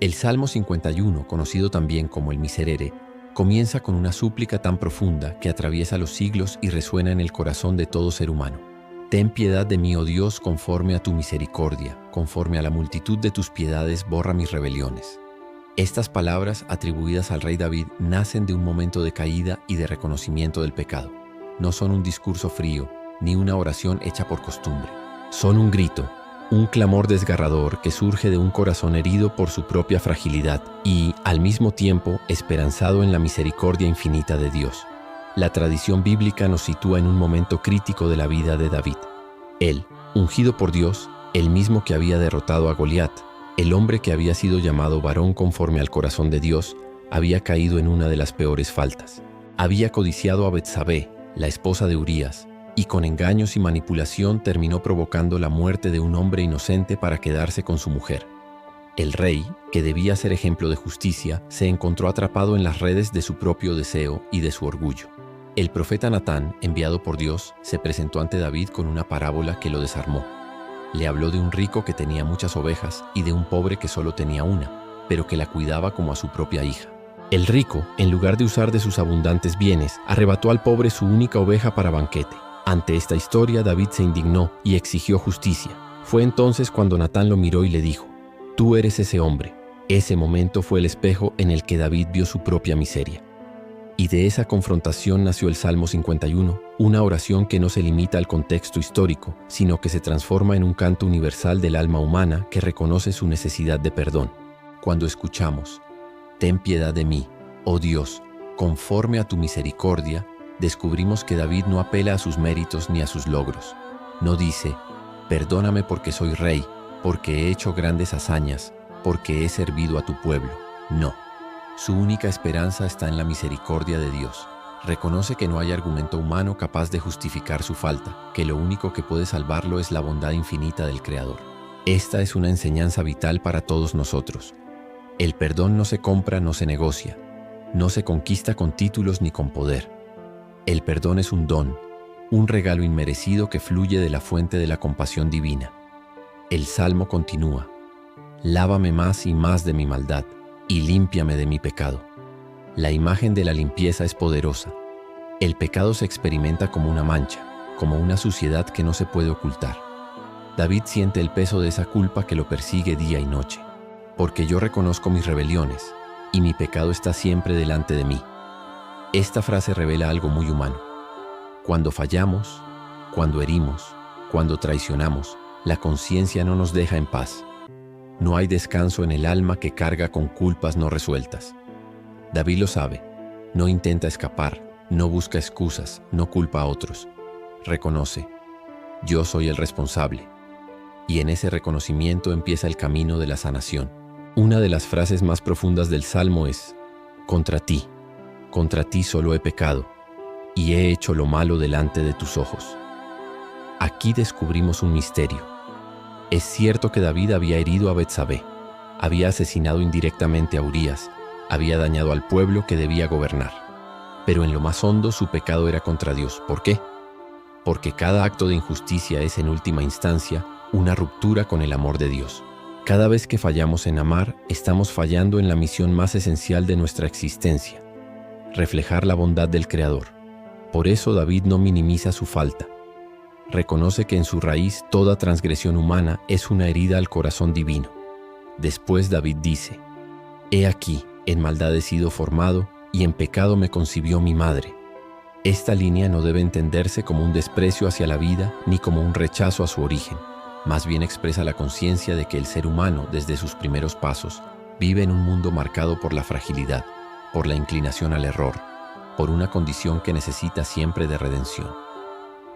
El Salmo 51, conocido también como el Miserere, comienza con una súplica tan profunda que atraviesa los siglos y resuena en el corazón de todo ser humano. Ten piedad de mí, oh Dios, conforme a tu misericordia, conforme a la multitud de tus piedades, borra mis rebeliones. Estas palabras, atribuidas al rey David, nacen de un momento de caída y de reconocimiento del pecado. No son un discurso frío, ni una oración hecha por costumbre. Son un grito, un clamor desgarrador que surge de un corazón herido por su propia fragilidad y, al mismo tiempo, esperanzado en la misericordia infinita de Dios. La tradición bíblica nos sitúa en un momento crítico de la vida de David. Él, ungido por Dios, el mismo que había derrotado a Goliat, el hombre que había sido llamado varón conforme al corazón de Dios, había caído en una de las peores faltas. Había codiciado a Betsabé, la esposa de Urías, y con engaños y manipulación terminó provocando la muerte de un hombre inocente para quedarse con su mujer. El rey, que debía ser ejemplo de justicia, se encontró atrapado en las redes de su propio deseo y de su orgullo. El profeta Natán, enviado por Dios, se presentó ante David con una parábola que lo desarmó. Le habló de un rico que tenía muchas ovejas y de un pobre que solo tenía una, pero que la cuidaba como a su propia hija. El rico, en lugar de usar de sus abundantes bienes, arrebató al pobre su única oveja para banquete. Ante esta historia, David se indignó y exigió justicia. Fue entonces cuando Natán lo miró y le dijo: «Tú eres ese hombre». Ese momento fue el espejo en el que David vio su propia miseria. Y de esa confrontación nació el Salmo 51, una oración que no se limita al contexto histórico, sino que se transforma en un canto universal del alma humana que reconoce su necesidad de perdón. Cuando escuchamos: «Ten piedad de mí, oh Dios, conforme a tu misericordia», descubrimos que David no apela a sus méritos ni a sus logros. No dice: «Perdóname porque soy rey, porque he hecho grandes hazañas, porque he servido a tu pueblo». No. Su única esperanza está en la misericordia de Dios. Reconoce que no hay argumento humano capaz de justificar su falta, que lo único que puede salvarlo es la bondad infinita del Creador. Esta es una enseñanza vital para todos nosotros. El perdón no se compra, no se negocia, no se conquista con títulos ni con poder. El perdón es un don, un regalo inmerecido que fluye de la fuente de la compasión divina. El Salmo continúa: «Lávame más y más de mi maldad, y límpiame de mi pecado». La imagen de la limpieza es poderosa. El pecado se experimenta como una mancha, como una suciedad que no se puede ocultar. David siente el peso de esa culpa que lo persigue día y noche. «Porque yo reconozco mis rebeliones, y mi pecado está siempre delante de mí». Esta frase revela algo muy humano. Cuando fallamos, cuando herimos, cuando traicionamos, la conciencia no nos deja en paz. No hay descanso en el alma que carga con culpas no resueltas. David lo sabe. No intenta escapar, no busca excusas, no culpa a otros. Reconoce: «Yo soy el responsable». Y en ese reconocimiento empieza el camino de la sanación. Una de las frases más profundas del Salmo es: «Contra ti solo he pecado, y he hecho lo malo delante de tus ojos». Aquí descubrimos un misterio. Es cierto que David había herido a Betsabé, había asesinado indirectamente a Urías, había dañado al pueblo que debía gobernar. Pero en lo más hondo su pecado era contra Dios. ¿Por qué? Porque cada acto de injusticia es en última instancia una ruptura con el amor de Dios. Cada vez que fallamos en amar, estamos fallando en la misión más esencial de nuestra existencia: reflejar la bondad del Creador. Por eso David no minimiza su falta. Reconoce que en su raíz toda transgresión humana es una herida al corazón divino. Después David dice: «He aquí, en maldad he sido formado, y en pecado me concibió mi madre». Esta línea no debe entenderse como un desprecio hacia la vida ni como un rechazo a su origen. Más bien expresa la conciencia de que el ser humano, desde sus primeros pasos, vive en un mundo marcado por la fragilidad, por la inclinación al error, por una condición que necesita siempre de redención.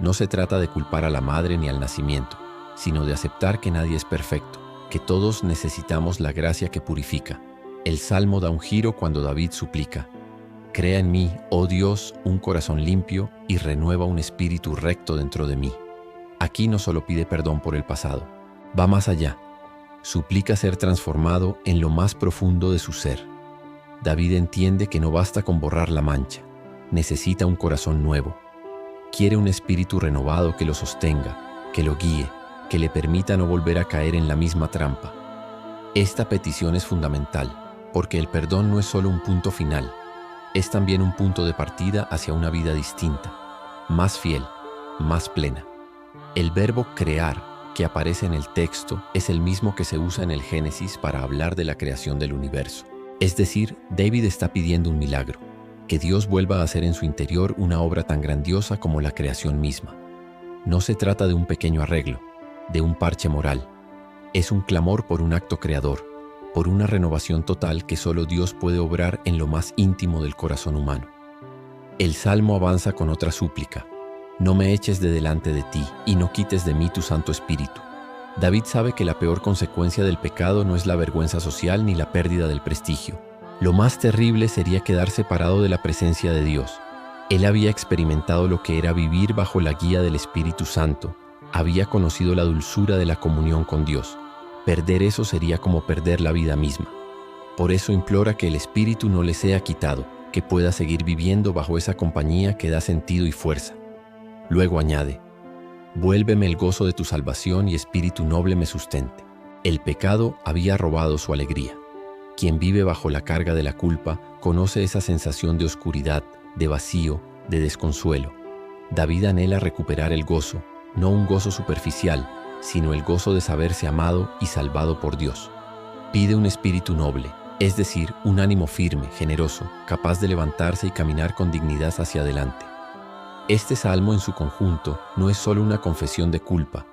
No se trata de culpar a la madre ni al nacimiento, sino de aceptar que nadie es perfecto, que todos necesitamos la gracia que purifica. El Salmo da un giro cuando David suplica: «Crea en mí, oh Dios, un corazón limpio y renueva un espíritu recto dentro de mí». Aquí no solo pide perdón por el pasado, va más allá. Suplica ser transformado en lo más profundo de su ser. David entiende que no basta con borrar la mancha, necesita un corazón nuevo. Quiere un espíritu renovado que lo sostenga, que lo guíe, que le permita no volver a caer en la misma trampa. Esta petición es fundamental, porque el perdón no es solo un punto final, es también un punto de partida hacia una vida distinta, más fiel, más plena. El verbo crear, que aparece en el texto, es el mismo que se usa en el Génesis para hablar de la creación del universo. Es decir, David está pidiendo un milagro, que Dios vuelva a hacer en su interior una obra tan grandiosa como la creación misma. No se trata de un pequeño arreglo, de un parche moral. Es un clamor por un acto creador, por una renovación total que solo Dios puede obrar en lo más íntimo del corazón humano. El Salmo avanza con otra súplica: no me eches de delante de ti y no quites de mí tu Santo Espíritu. David sabe que la peor consecuencia del pecado no es la vergüenza social ni la pérdida del prestigio. Lo más terrible sería quedar separado de la presencia de Dios. Él había experimentado lo que era vivir bajo la guía del Espíritu Santo, había conocido la dulzura de la comunión con Dios. Perder eso sería como perder la vida misma. Por eso implora que el Espíritu no le sea quitado, que pueda seguir viviendo bajo esa compañía que da sentido y fuerza. Luego añade: vuélveme el gozo de tu salvación y espíritu noble me sustente. El pecado había robado su alegría. Quien vive bajo la carga de la culpa conoce esa sensación de oscuridad, de vacío, de desconsuelo. David anhela recuperar el gozo, no un gozo superficial, sino el gozo de saberse amado y salvado por Dios. Pide un espíritu noble, es decir, un ánimo firme, generoso, capaz de levantarse y caminar con dignidad hacia adelante. Este salmo en su conjunto no es solo una confesión de culpa,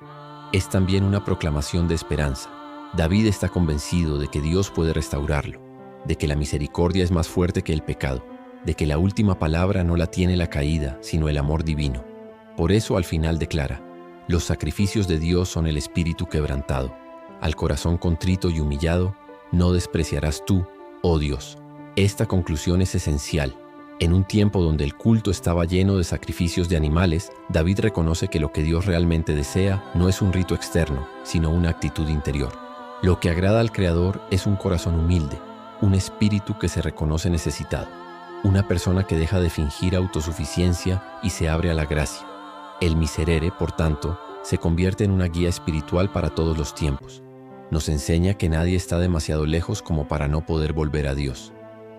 es también una proclamación de esperanza. David está convencido de que Dios puede restaurarlo, de que la misericordia es más fuerte que el pecado, de que la última palabra no la tiene la caída, sino el amor divino. Por eso al final declara: los sacrificios de Dios son el espíritu quebrantado. Al corazón contrito y humillado, no despreciarás tú, oh Dios. Esta conclusión es esencial. En un tiempo donde el culto estaba lleno de sacrificios de animales, David reconoce que lo que Dios realmente desea no es un rito externo, sino una actitud interior. Lo que agrada al Creador es un corazón humilde, un espíritu que se reconoce necesitado, una persona que deja de fingir autosuficiencia y se abre a la gracia. El miserere, por tanto, se convierte en una guía espiritual para todos los tiempos. Nos enseña que nadie está demasiado lejos como para no poder volver a Dios,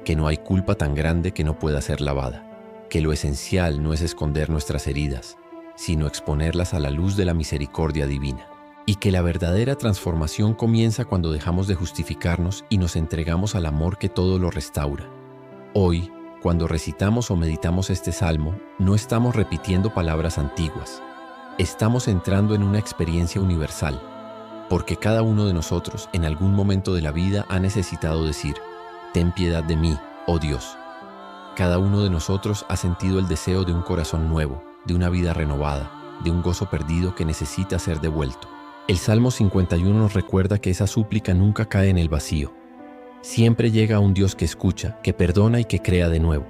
que no hay culpa tan grande que no pueda ser lavada, que lo esencial no es esconder nuestras heridas, sino exponerlas a la luz de la misericordia divina, y que la verdadera transformación comienza cuando dejamos de justificarnos y nos entregamos al amor que todo lo restaura. Hoy, cuando recitamos o meditamos este salmo, no estamos repitiendo palabras antiguas. Estamos entrando en una experiencia universal, porque cada uno de nosotros en algún momento de la vida ha necesitado decir: ten piedad de mí, oh Dios. Cada uno de nosotros ha sentido el deseo de un corazón nuevo, de una vida renovada, de un gozo perdido que necesita ser devuelto. El Salmo 51 nos recuerda que esa súplica nunca cae en el vacío. Siempre llega a un Dios que escucha, que perdona y que crea de nuevo.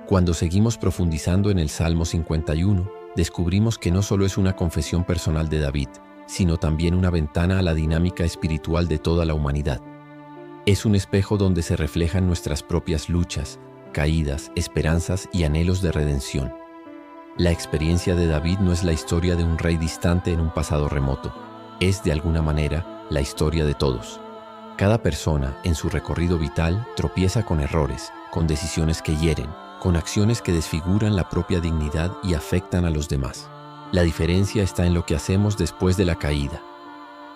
Cuando seguimos profundizando en el Salmo 51, descubrimos que no solo es una confesión personal de David, sino también una ventana a la dinámica espiritual de toda la humanidad. Es un espejo donde se reflejan nuestras propias luchas, caídas, esperanzas y anhelos de redención. La experiencia de David no es la historia de un rey distante en un pasado remoto. Es, de alguna manera, la historia de todos. Cada persona, en su recorrido vital, tropieza con errores, con decisiones que hieren, con acciones que desfiguran la propia dignidad y afectan a los demás. La diferencia está en lo que hacemos después de la caída.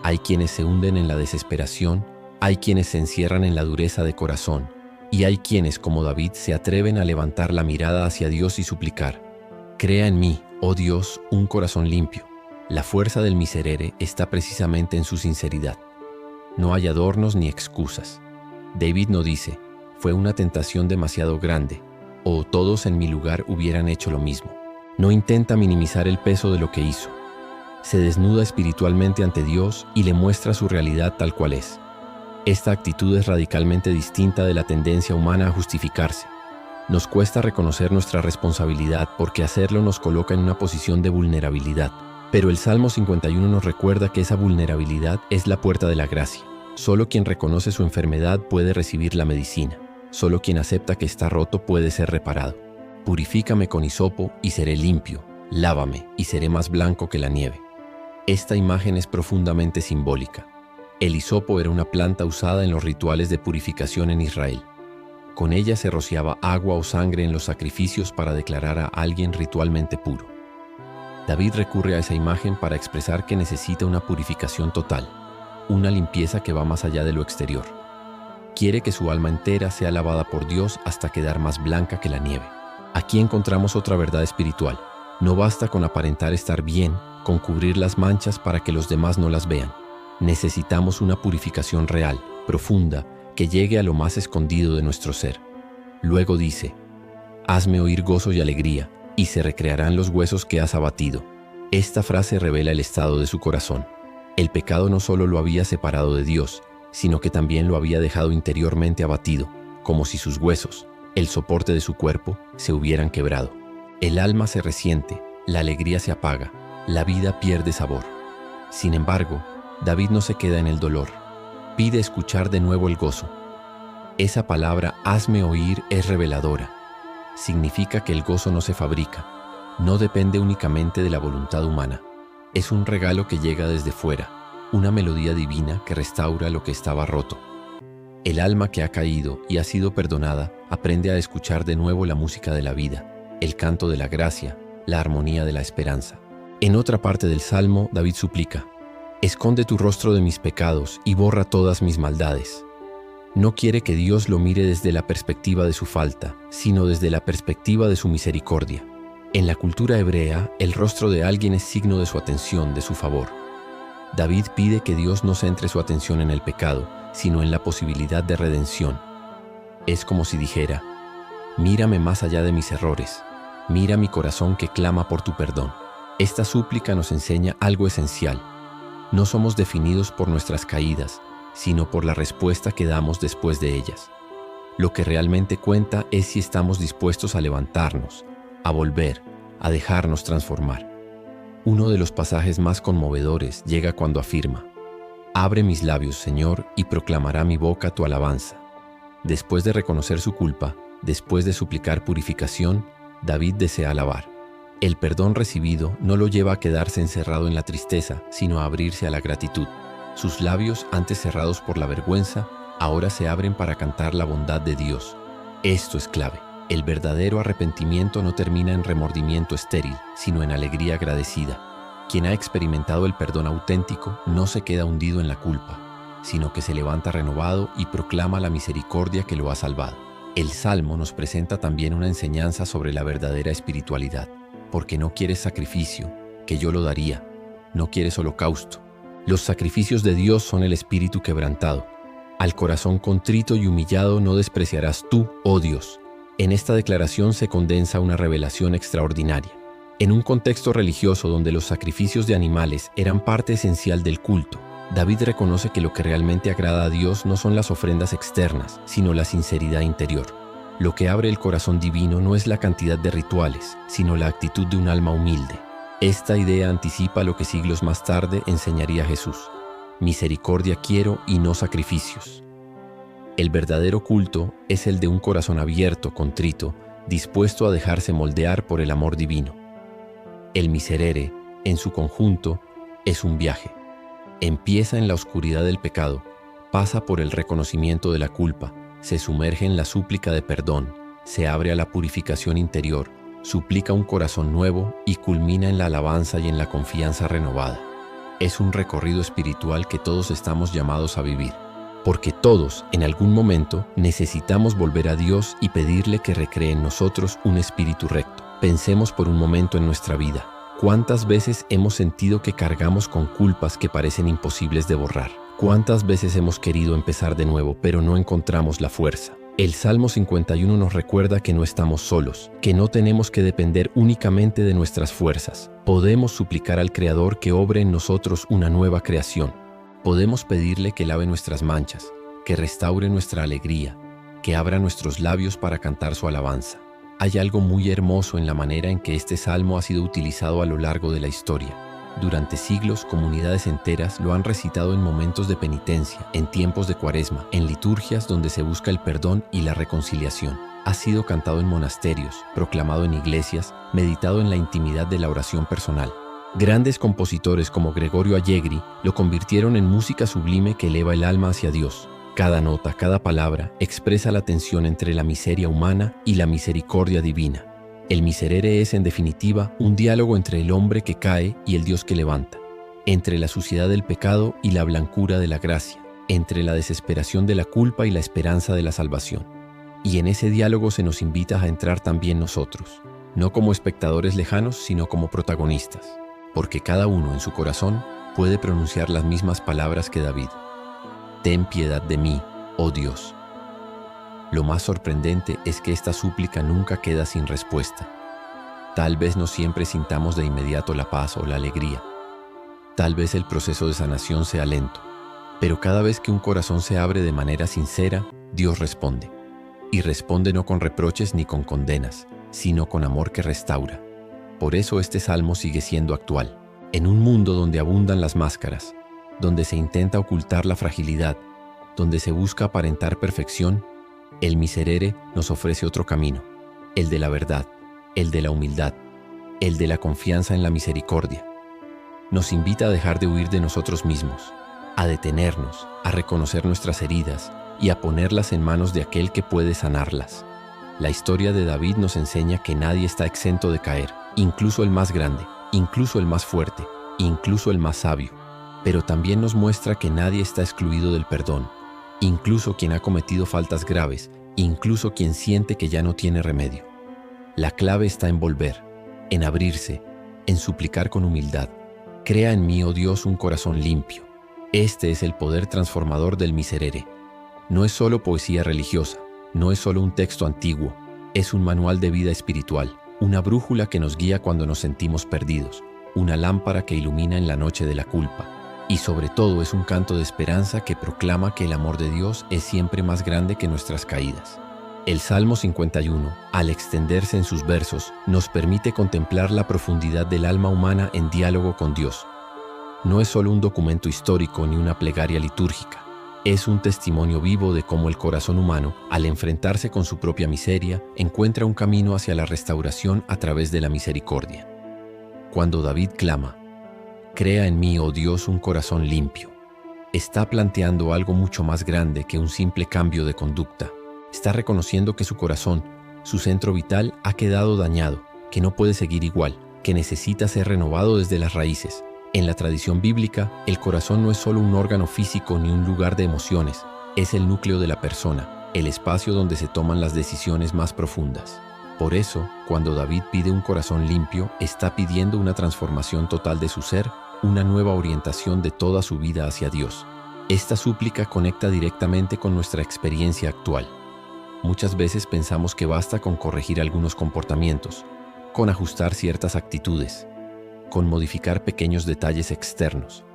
Hay quienes se hunden en la desesperación, hay quienes se encierran en la dureza de corazón, y hay quienes, como David, se atreven a levantar la mirada hacia Dios y suplicar: crea en mí, oh Dios, un corazón limpio. La fuerza del miserere está precisamente en su sinceridad. No hay adornos ni excusas. David no dice: fue una tentación demasiado grande, o todos en mi lugar hubieran hecho lo mismo. No intenta minimizar el peso de lo que hizo. Se desnuda espiritualmente ante Dios y le muestra su realidad tal cual es. Esta actitud es radicalmente distinta de la tendencia humana a justificarse. Nos cuesta reconocer nuestra responsabilidad porque hacerlo nos coloca en una posición de vulnerabilidad. Pero el Salmo 51 nos recuerda que esa vulnerabilidad es la puerta de la gracia. Solo quien reconoce su enfermedad puede recibir la medicina. Solo quien acepta que está roto puede ser reparado. Purifícame con hisopo y seré limpio. Lávame y seré más blanco que la nieve. Esta imagen es profundamente simbólica. El hisopo era una planta usada en los rituales de purificación en Israel. Con ella se rociaba agua o sangre en los sacrificios para declarar a alguien ritualmente puro. David recurre a esa imagen para expresar que necesita una purificación total, una limpieza que va más allá de lo exterior. Quiere que su alma entera sea lavada por Dios hasta quedar más blanca que la nieve. Aquí encontramos otra verdad espiritual. No basta con aparentar estar bien, con cubrir las manchas para que los demás no las vean. Necesitamos una purificación real, profunda, que llegue a lo más escondido de nuestro ser. Luego dice: hazme oír gozo y alegría, y se recrearán los huesos que has abatido. Esta frase revela el estado de su corazón. El pecado no solo lo había separado de Dios, sino que también lo había dejado interiormente abatido, como si sus huesos, el soporte de su cuerpo, se hubieran quebrado. El alma se resiente, la alegría se apaga, la vida pierde sabor. Sin embargo, David no se queda en el dolor. Pide escuchar de nuevo el gozo. Esa palabra hazme oír es reveladora. Significa que el gozo no se fabrica, no depende únicamente de la voluntad humana. Es un regalo que llega desde fuera, una melodía divina que restaura lo que estaba roto. El alma que ha caído y ha sido perdonada aprende a escuchar de nuevo la música de la vida, el canto de la gracia, la armonía de la esperanza. En otra parte del Salmo, David suplica: esconde tu rostro de mis pecados y borra todas mis maldades. No quiere que Dios lo mire desde la perspectiva de su falta, sino desde la perspectiva de su misericordia. En la cultura hebrea, el rostro de alguien es signo de su atención, de su favor. David pide que Dios no centre su atención en el pecado, sino en la posibilidad de redención. Es como si dijera: mírame más allá de mis errores, mira mi corazón que clama por tu perdón. Esta súplica nos enseña algo esencial. No somos definidos por nuestras caídas, sino por la respuesta que damos después de ellas. Lo que realmente cuenta es si estamos dispuestos a levantarnos, a volver, a dejarnos transformar. Uno de los pasajes más conmovedores llega cuando afirma: abre mis labios, Señor, y proclamará mi boca tu alabanza. Después de reconocer su culpa, después de suplicar purificación, David desea alabar. El perdón recibido no lo lleva a quedarse encerrado en la tristeza, sino a abrirse a la gratitud. Sus labios, antes cerrados por la vergüenza, ahora se abren para cantar la bondad de Dios. Esto es clave. El verdadero arrepentimiento no termina en remordimiento estéril, sino en alegría agradecida. Quien ha experimentado el perdón auténtico no se queda hundido en la culpa, sino que se levanta renovado y proclama la misericordia que lo ha salvado. El Salmo nos presenta también una enseñanza sobre la verdadera espiritualidad. Porque no quieres sacrificio, que yo lo daría. No quieres holocausto. Los sacrificios de Dios son el espíritu quebrantado. Al corazón contrito y humillado no despreciarás tú, oh Dios. En esta declaración se condensa una revelación extraordinaria. En un contexto religioso donde los sacrificios de animales eran parte esencial del culto, David reconoce que lo que realmente agrada a Dios no son las ofrendas externas, sino la sinceridad interior. Lo que abre el corazón divino no es la cantidad de rituales, sino la actitud de un alma humilde. Esta idea anticipa lo que siglos más tarde enseñaría Jesús: misericordia quiero y no sacrificios. El verdadero culto es el de un corazón abierto, contrito, dispuesto a dejarse moldear por el amor divino. El miserere, en su conjunto, es un viaje. Empieza en la oscuridad del pecado, pasa por el reconocimiento de la culpa, se sumerge en la súplica de perdón, se abre a la purificación interior, suplica un corazón nuevo y culmina en la alabanza y en la confianza renovada. Es un recorrido espiritual que todos estamos llamados a vivir, porque todos, en algún momento, necesitamos volver a Dios y pedirle que recree en nosotros un espíritu recto. Pensemos por un momento en nuestra vida. ¿Cuántas veces hemos sentido que cargamos con culpas que parecen imposibles de borrar? ¿Cuántas veces hemos querido empezar de nuevo, pero no encontramos la fuerza? El Salmo 51 nos recuerda que no estamos solos, que no tenemos que depender únicamente de nuestras fuerzas. Podemos suplicar al Creador que obre en nosotros una nueva creación. Podemos pedirle que lave nuestras manchas, que restaure nuestra alegría, que abra nuestros labios para cantar su alabanza. Hay algo muy hermoso en la manera en que este salmo ha sido utilizado a lo largo de la historia. Durante siglos, comunidades enteras lo han recitado en momentos de penitencia, en tiempos de Cuaresma, en liturgias donde se busca el perdón y la reconciliación. Ha sido cantado en monasterios, proclamado en iglesias, meditado en la intimidad de la oración personal. Grandes compositores como Gregorio Allegri lo convirtieron en música sublime que eleva el alma hacia Dios. Cada nota, cada palabra expresa la tensión entre la miseria humana y la misericordia divina. El Miserere es, en definitiva, un diálogo entre el hombre que cae y el Dios que levanta, entre la suciedad del pecado y la blancura de la gracia, entre la desesperación de la culpa y la esperanza de la salvación. Y en ese diálogo se nos invita a entrar también nosotros, no como espectadores lejanos, sino como protagonistas, porque cada uno en su corazón puede pronunciar las mismas palabras que David. Ten piedad de mí, oh Dios. Lo más sorprendente es que esta súplica nunca queda sin respuesta. Tal vez no siempre sintamos de inmediato la paz o la alegría. Tal vez el proceso de sanación sea lento, pero cada vez que un corazón se abre de manera sincera, Dios responde. Y responde no con reproches ni con condenas, sino con amor que restaura. Por eso este salmo sigue siendo actual. En un mundo donde abundan las máscaras, donde se intenta ocultar la fragilidad, donde se busca aparentar perfección, el Miserere nos ofrece otro camino, el de la verdad, el de la humildad, el de la confianza en la misericordia. Nos invita a dejar de huir de nosotros mismos, a detenernos, a reconocer nuestras heridas y a ponerlas en manos de aquel que puede sanarlas. La historia de David nos enseña que nadie está exento de caer, incluso el más grande, incluso el más fuerte, incluso el más sabio. Pero también nos muestra que nadie está excluido del perdón, incluso quien ha cometido faltas graves, incluso quien siente que ya no tiene remedio. La clave está en volver, en abrirse, en suplicar con humildad. Crea en mí, oh Dios, un corazón limpio. Este es el poder transformador del Miserere. No es solo poesía religiosa, no es solo un texto antiguo, es un manual de vida espiritual, una brújula que nos guía cuando nos sentimos perdidos, una lámpara que ilumina en la noche de la culpa. Y sobre todo es un canto de esperanza que proclama que el amor de Dios es siempre más grande que nuestras caídas. El Salmo 51, al extenderse en sus versos, nos permite contemplar la profundidad del alma humana en diálogo con Dios. No es solo un documento histórico ni una plegaria litúrgica, es un testimonio vivo de cómo el corazón humano, al enfrentarse con su propia miseria, encuentra un camino hacia la restauración a través de la misericordia. Cuando David clama, «Crea en mí, oh Dios, un corazón limpio», está planteando algo mucho más grande que un simple cambio de conducta. Está reconociendo que su corazón, su centro vital, ha quedado dañado, que no puede seguir igual, que necesita ser renovado desde las raíces. En la tradición bíblica, el corazón no es solo un órgano físico ni un lugar de emociones, es el núcleo de la persona, el espacio donde se toman las decisiones más profundas. Por eso, cuando David pide un corazón limpio, está pidiendo una transformación total de su ser, una nueva orientación de toda su vida hacia Dios. Esta súplica conecta directamente con nuestra experiencia actual. Muchas veces pensamos que basta con corregir algunos comportamientos, con ajustar ciertas actitudes, con modificar pequeños detalles externos.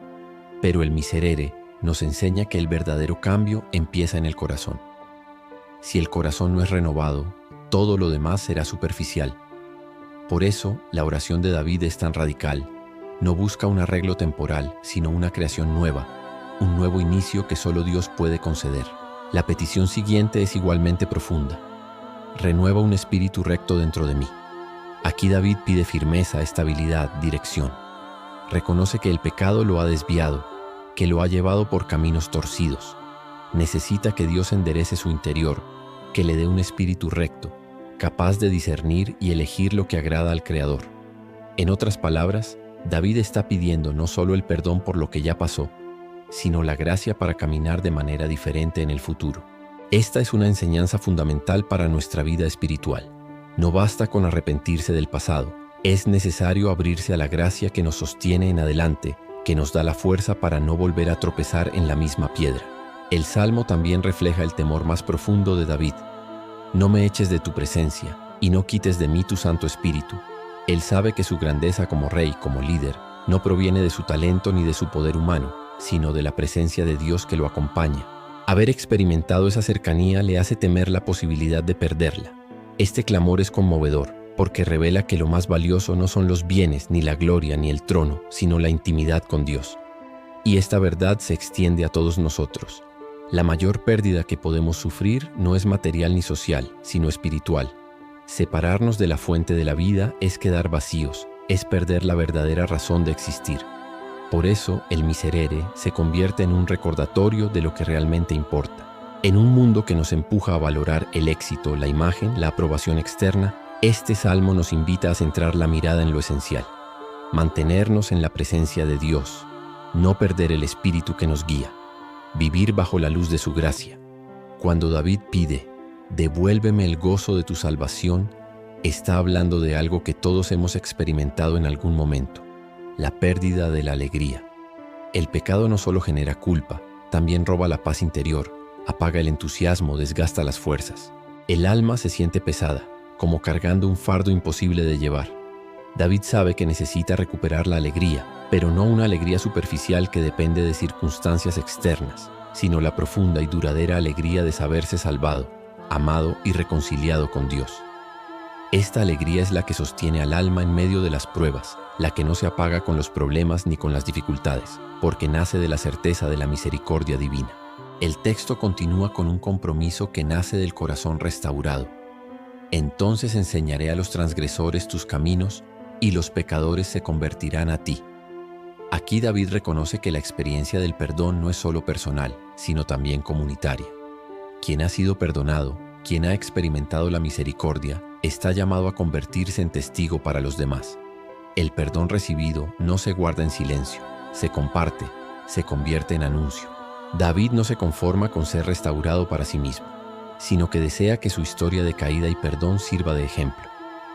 Pero el Miserere nos enseña que el verdadero cambio empieza en el corazón. Si el corazón no es renovado, todo lo demás será superficial. Por eso, la oración de David es tan radical. No busca un arreglo temporal, sino una creación nueva, un nuevo inicio que solo Dios puede conceder. La petición siguiente es igualmente profunda. Renueva un espíritu recto dentro de mí. Aquí David pide firmeza, estabilidad, dirección. Reconoce que el pecado lo ha desviado, que lo ha llevado por caminos torcidos. Necesita que Dios enderece su interior, que le dé un espíritu recto, capaz de discernir y elegir lo que agrada al Creador. En otras palabras, David está pidiendo no solo el perdón por lo que ya pasó, sino la gracia para caminar de manera diferente en el futuro. Esta es una enseñanza fundamental para nuestra vida espiritual. No basta con arrepentirse del pasado, es necesario abrirse a la gracia que nos sostiene en adelante, que nos da la fuerza para no volver a tropezar en la misma piedra. El Salmo también refleja el temor más profundo de David. No me eches de tu presencia, y no quites de mí tu Santo Espíritu. Él sabe que su grandeza como rey, como líder, no proviene de su talento ni de su poder humano, sino de la presencia de Dios que lo acompaña. Haber experimentado esa cercanía le hace temer la posibilidad de perderla. Este clamor es conmovedor, porque revela que lo más valioso no son los bienes, ni la gloria, ni el trono, sino la intimidad con Dios. Y esta verdad se extiende a todos nosotros. La mayor pérdida que podemos sufrir no es material ni social, sino espiritual. Separarnos de la fuente de la vida es quedar vacíos, es perder la verdadera razón de existir. Por eso, el miserere se convierte en un recordatorio de lo que realmente importa. En un mundo que nos empuja a valorar el éxito, la imagen, la aprobación externa, este salmo nos invita a centrar la mirada en lo esencial, mantenernos en la presencia de Dios, no perder el espíritu que nos guía, vivir bajo la luz de su gracia. Cuando David pide, devuélveme el gozo de tu salvación, está hablando de algo que todos hemos experimentado en algún momento, la pérdida de la alegría. El pecado no solo genera culpa, también roba la paz interior, apaga el entusiasmo, desgasta las fuerzas. El alma se siente pesada, como cargando un fardo imposible de llevar. David sabe que necesita recuperar la alegría, pero no una alegría superficial que depende de circunstancias externas, sino la profunda y duradera alegría de saberse salvado, amado y reconciliado con Dios. Esta alegría es la que sostiene al alma en medio de las pruebas, la que no se apaga con los problemas ni con las dificultades, porque nace de la certeza de la misericordia divina. El texto continúa con un compromiso que nace del corazón restaurado. Entonces enseñaré a los transgresores tus caminos, y los pecadores se convertirán a ti. Aquí David reconoce que la experiencia del perdón no es solo personal, sino también comunitaria. Quien ha sido perdonado, quien ha experimentado la misericordia, está llamado a convertirse en testigo para los demás. El perdón recibido no se guarda en silencio, se comparte, se convierte en anuncio. David no se conforma con ser restaurado para sí mismo, sino que desea que su historia de caída y perdón sirva de ejemplo,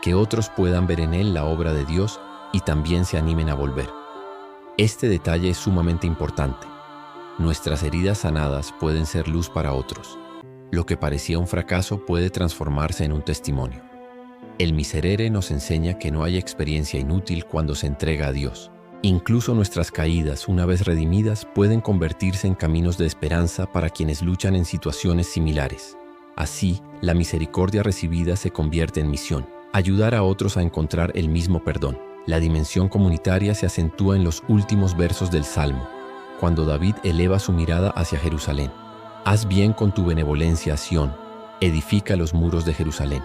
que otros puedan ver en él la obra de Dios y también se animen a volver. Este detalle es sumamente importante. Nuestras heridas sanadas pueden ser luz para otros. Lo que parecía un fracaso puede transformarse en un testimonio. El miserere nos enseña que no hay experiencia inútil cuando se entrega a Dios. Incluso nuestras caídas, una vez redimidas, pueden convertirse en caminos de esperanza para quienes luchan en situaciones similares. Así, la misericordia recibida se convierte en misión, ayudar a otros a encontrar el mismo perdón. La dimensión comunitaria se acentúa en los últimos versos del Salmo, cuando David eleva su mirada hacia Jerusalén. Haz bien con tu benevolencia a Sión, edifica los muros de Jerusalén.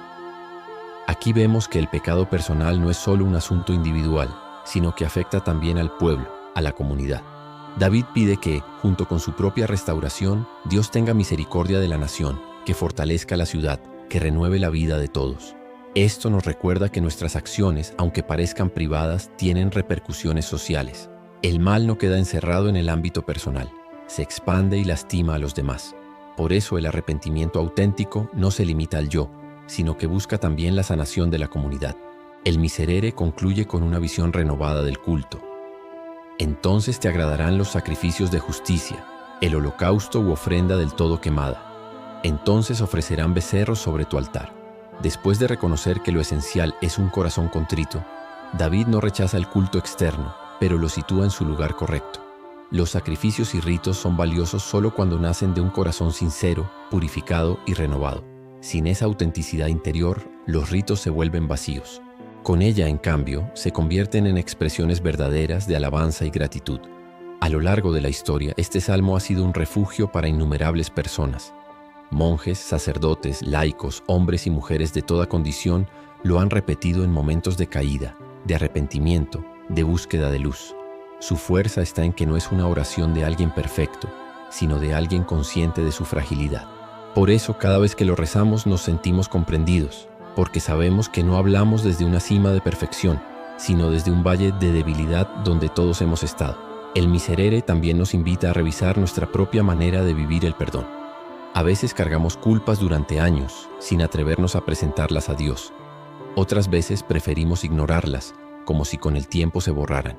Aquí vemos que el pecado personal no es solo un asunto individual, sino que afecta también al pueblo, a la comunidad. David pide que, junto con su propia restauración, Dios tenga misericordia de la nación, que fortalezca la ciudad, que renueve la vida de todos. Esto nos recuerda que nuestras acciones, aunque parezcan privadas, tienen repercusiones sociales. El mal no queda encerrado en el ámbito personal, se expande y lastima a los demás. Por eso el arrepentimiento auténtico no se limita al yo, sino que busca también la sanación de la comunidad. El miserere concluye con una visión renovada del culto. Entonces te agradarán los sacrificios de justicia, el holocausto u ofrenda del todo quemada. Entonces ofrecerán becerros sobre tu altar. Después de reconocer que lo esencial es un corazón contrito, David no rechaza el culto externo, pero lo sitúa en su lugar correcto. Los sacrificios y ritos son valiosos solo cuando nacen de un corazón sincero, purificado y renovado. Sin esa autenticidad interior, los ritos se vuelven vacíos. Con ella, en cambio, se convierten en expresiones verdaderas de alabanza y gratitud. A lo largo de la historia, este salmo ha sido un refugio para innumerables personas. Monjes, sacerdotes, laicos, hombres y mujeres de toda condición lo han repetido en momentos de caída, de arrepentimiento, de búsqueda de luz. Su fuerza está en que no es una oración de alguien perfecto, sino de alguien consciente de su fragilidad. Por eso, cada vez que lo rezamos nos sentimos comprendidos, porque sabemos que no hablamos desde una cima de perfección, sino desde un valle de debilidad donde todos hemos estado. El miserere también nos invita a revisar nuestra propia manera de vivir el perdón. A veces cargamos culpas durante años, sin atrevernos a presentarlas a Dios. Otras veces preferimos ignorarlas, como si con el tiempo se borraran.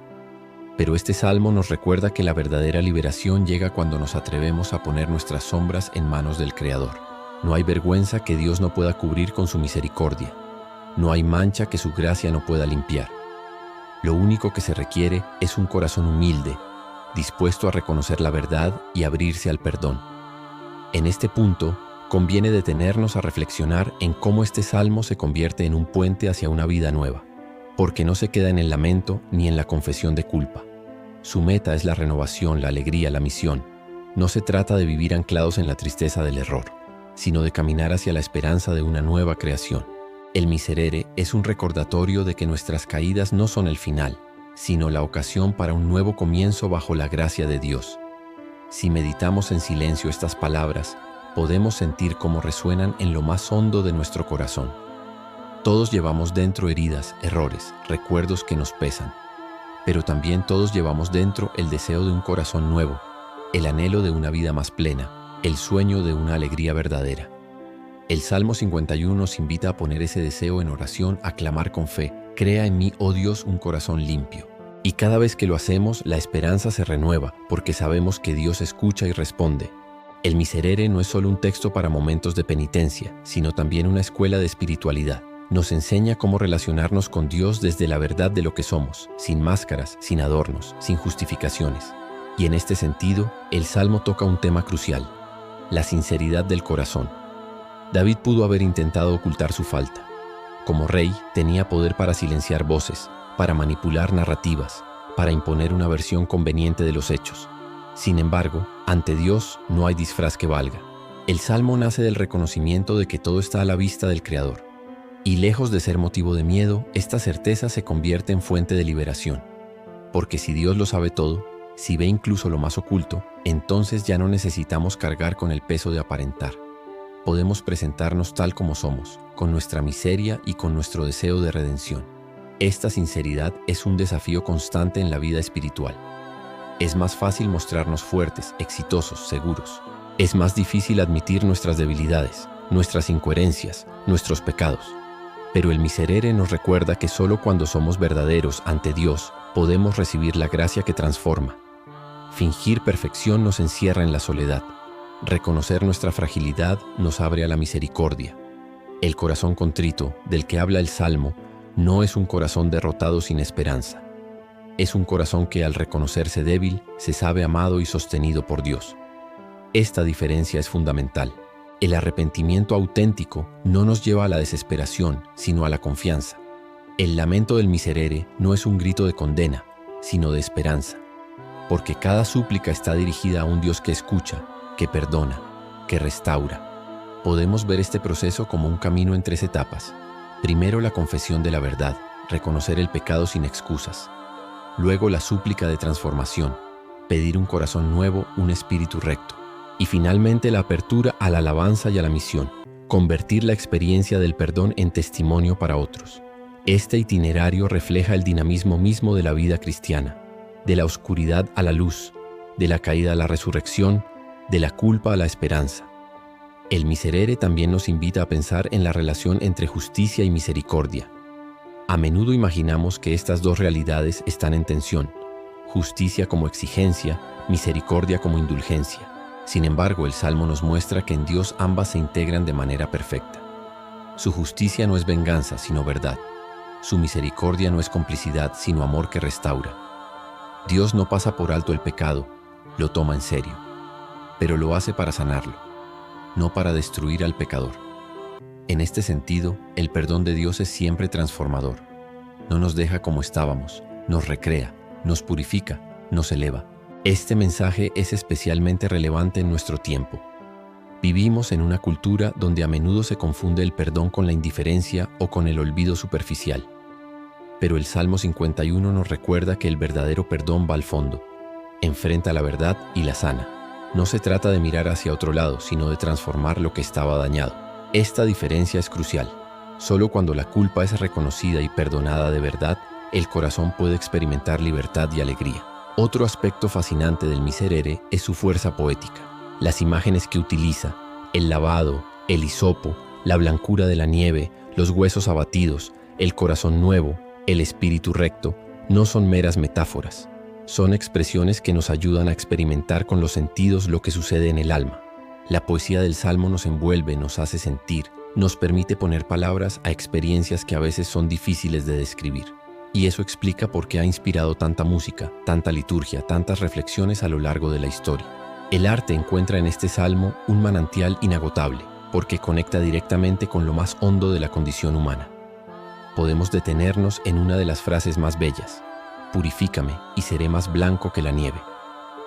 Pero este salmo nos recuerda que la verdadera liberación llega cuando nos atrevemos a poner nuestras sombras en manos del Creador. No hay vergüenza que Dios no pueda cubrir con su misericordia. No hay mancha que su gracia no pueda limpiar. Lo único que se requiere es un corazón humilde, dispuesto a reconocer la verdad y abrirse al perdón. En este punto, conviene detenernos a reflexionar en cómo este salmo se convierte en un puente hacia una vida nueva, porque no se queda en el lamento ni en la confesión de culpa. Su meta es la renovación, la alegría, la misión. No se trata de vivir anclados en la tristeza del error, sino de caminar hacia la esperanza de una nueva creación. El miserere es un recordatorio de que nuestras caídas no son el final, sino la ocasión para un nuevo comienzo bajo la gracia de Dios. Si meditamos en silencio estas palabras, podemos sentir cómo resuenan en lo más hondo de nuestro corazón. Todos llevamos dentro heridas, errores, recuerdos que nos pesan, pero también todos llevamos dentro el deseo de un corazón nuevo, el anhelo de una vida más plena, el sueño de una alegría verdadera. El Salmo 51 nos invita a poner ese deseo en oración, a clamar con fe: crea en mí, oh Dios, un corazón limpio. Y cada vez que lo hacemos, la esperanza se renueva, porque sabemos que Dios escucha y responde. El miserere no es solo un texto para momentos de penitencia, sino también una escuela de espiritualidad. Nos enseña cómo relacionarnos con Dios desde la verdad de lo que somos, sin máscaras, sin adornos, sin justificaciones. Y en este sentido, el Salmo toca un tema crucial: la sinceridad del corazón. David pudo haber intentado ocultar su falta. Como rey, tenía poder para silenciar voces, para manipular narrativas, para imponer una versión conveniente de los hechos. Sin embargo, ante Dios no hay disfraz que valga. El Salmo nace del reconocimiento de que todo está a la vista del Creador. Y lejos de ser motivo de miedo, esta certeza se convierte en fuente de liberación. Porque si Dios lo sabe todo, si ve incluso lo más oculto, entonces ya no necesitamos cargar con el peso de aparentar. Podemos presentarnos tal como somos, con nuestra miseria y con nuestro deseo de redención. Esta sinceridad es un desafío constante en la vida espiritual. Es más fácil mostrarnos fuertes, exitosos, seguros. Es más difícil admitir nuestras debilidades, nuestras incoherencias, nuestros pecados. Pero el miserere nos recuerda que solo cuando somos verdaderos ante Dios podemos recibir la gracia que transforma. Fingir perfección nos encierra en la soledad. Reconocer nuestra fragilidad nos abre a la misericordia. El corazón contrito, del que habla el Salmo, no es un corazón derrotado sin esperanza. Es un corazón que, al reconocerse débil, se sabe amado y sostenido por Dios. Esta diferencia es fundamental. El arrepentimiento auténtico no nos lleva a la desesperación, sino a la confianza. El lamento del miserere no es un grito de condena, sino de esperanza. Porque cada súplica está dirigida a un Dios que escucha, que perdona, que restaura. Podemos ver este proceso como un camino en 3 etapas. Primero, la confesión de la verdad, reconocer el pecado sin excusas. Luego, la súplica de transformación, pedir un corazón nuevo, un espíritu recto. Y finalmente, la apertura a la alabanza y a la misión, convertir la experiencia del perdón en testimonio para otros. Este itinerario refleja el dinamismo mismo de la vida cristiana, de la oscuridad a la luz, de la caída a la resurrección, de la culpa a la esperanza. El miserere también nos invita a pensar en la relación entre justicia y misericordia. A menudo imaginamos que estas dos realidades están en tensión: justicia como exigencia, misericordia como indulgencia. Sin embargo, el Salmo nos muestra que en Dios ambas se integran de manera perfecta. Su justicia no es venganza, sino verdad. Su misericordia no es complicidad, sino amor que restaura. Dios no pasa por alto el pecado, lo toma en serio, pero lo hace para sanarlo, no para destruir al pecador. En este sentido, el perdón de Dios es siempre transformador. No nos deja como estábamos, nos recrea, nos purifica, nos eleva. Este mensaje es especialmente relevante en nuestro tiempo. Vivimos en una cultura donde a menudo se confunde el perdón con la indiferencia o con el olvido superficial. Pero el Salmo 51 nos recuerda que el verdadero perdón va al fondo, enfrenta la verdad y la sana. No se trata de mirar hacia otro lado, sino de transformar lo que estaba dañado. Esta diferencia es crucial. Solo cuando la culpa es reconocida y perdonada de verdad, el corazón puede experimentar libertad y alegría. Otro aspecto fascinante del miserere es su fuerza poética. Las imágenes que utiliza, el lavado, el hisopo, la blancura de la nieve, los huesos abatidos, el corazón nuevo, el espíritu recto, no son meras metáforas. Son expresiones que nos ayudan a experimentar con los sentidos lo que sucede en el alma. La poesía del Salmo nos envuelve, nos hace sentir, nos permite poner palabras a experiencias que a veces son difíciles de describir. Y eso explica por qué ha inspirado tanta música, tanta liturgia, tantas reflexiones a lo largo de la historia. El arte encuentra en este salmo un manantial inagotable, porque conecta directamente con lo más hondo de la condición humana. Podemos detenernos en una de las frases más bellas: «Purifícame y seré más blanco que la nieve».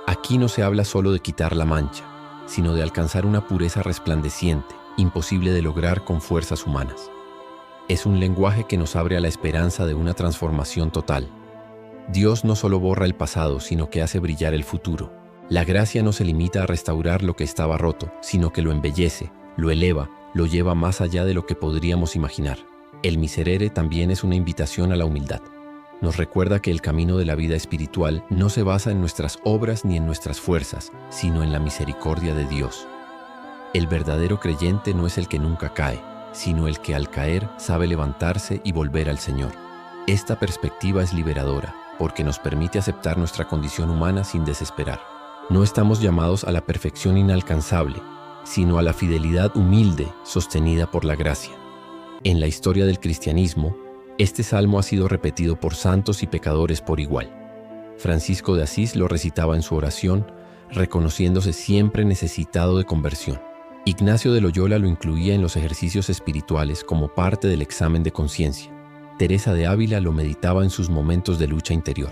Aquí no se habla solo de quitar la mancha, sino de alcanzar una pureza resplandeciente, imposible de lograr con fuerzas humanas. Es un lenguaje que nos abre a la esperanza de una transformación total. Dios no solo borra el pasado, sino que hace brillar el futuro. La gracia no se limita a restaurar lo que estaba roto, sino que lo embellece, lo eleva, lo lleva más allá de lo que podríamos imaginar. El Miserere también es una invitación a la humildad. Nos recuerda que el camino de la vida espiritual no se basa en nuestras obras ni en nuestras fuerzas, sino en la misericordia de Dios. El verdadero creyente no es el que nunca cae, sino el que al caer sabe levantarse y volver al Señor. Esta perspectiva es liberadora, porque nos permite aceptar nuestra condición humana sin desesperar. No estamos llamados a la perfección inalcanzable, sino a la fidelidad humilde sostenida por la gracia. En la historia del cristianismo, este salmo ha sido repetido por santos y pecadores por igual. Francisco de Asís lo recitaba en su oración, reconociéndose siempre necesitado de conversión. Ignacio de Loyola lo incluía en los ejercicios espirituales como parte del examen de conciencia. Teresa de Ávila lo meditaba en sus momentos de lucha interior.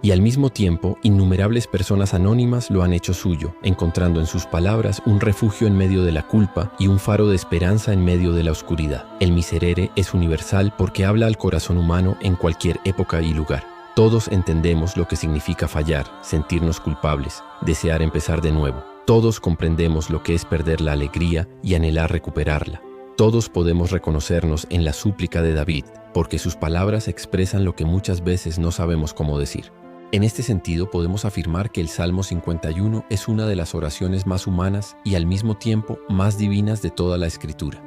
Y al mismo tiempo, innumerables personas anónimas lo han hecho suyo, encontrando en sus palabras un refugio en medio de la culpa y un faro de esperanza en medio de la oscuridad. El Miserere es universal porque habla al corazón humano en cualquier época y lugar. Todos entendemos lo que significa fallar, sentirnos culpables, desear empezar de nuevo. Todos comprendemos lo que es perder la alegría y anhelar recuperarla. Todos podemos reconocernos en la súplica de David, porque sus palabras expresan lo que muchas veces no sabemos cómo decir. En este sentido, podemos afirmar que el Salmo 51 es una de las oraciones más humanas y al mismo tiempo más divinas de toda la Escritura.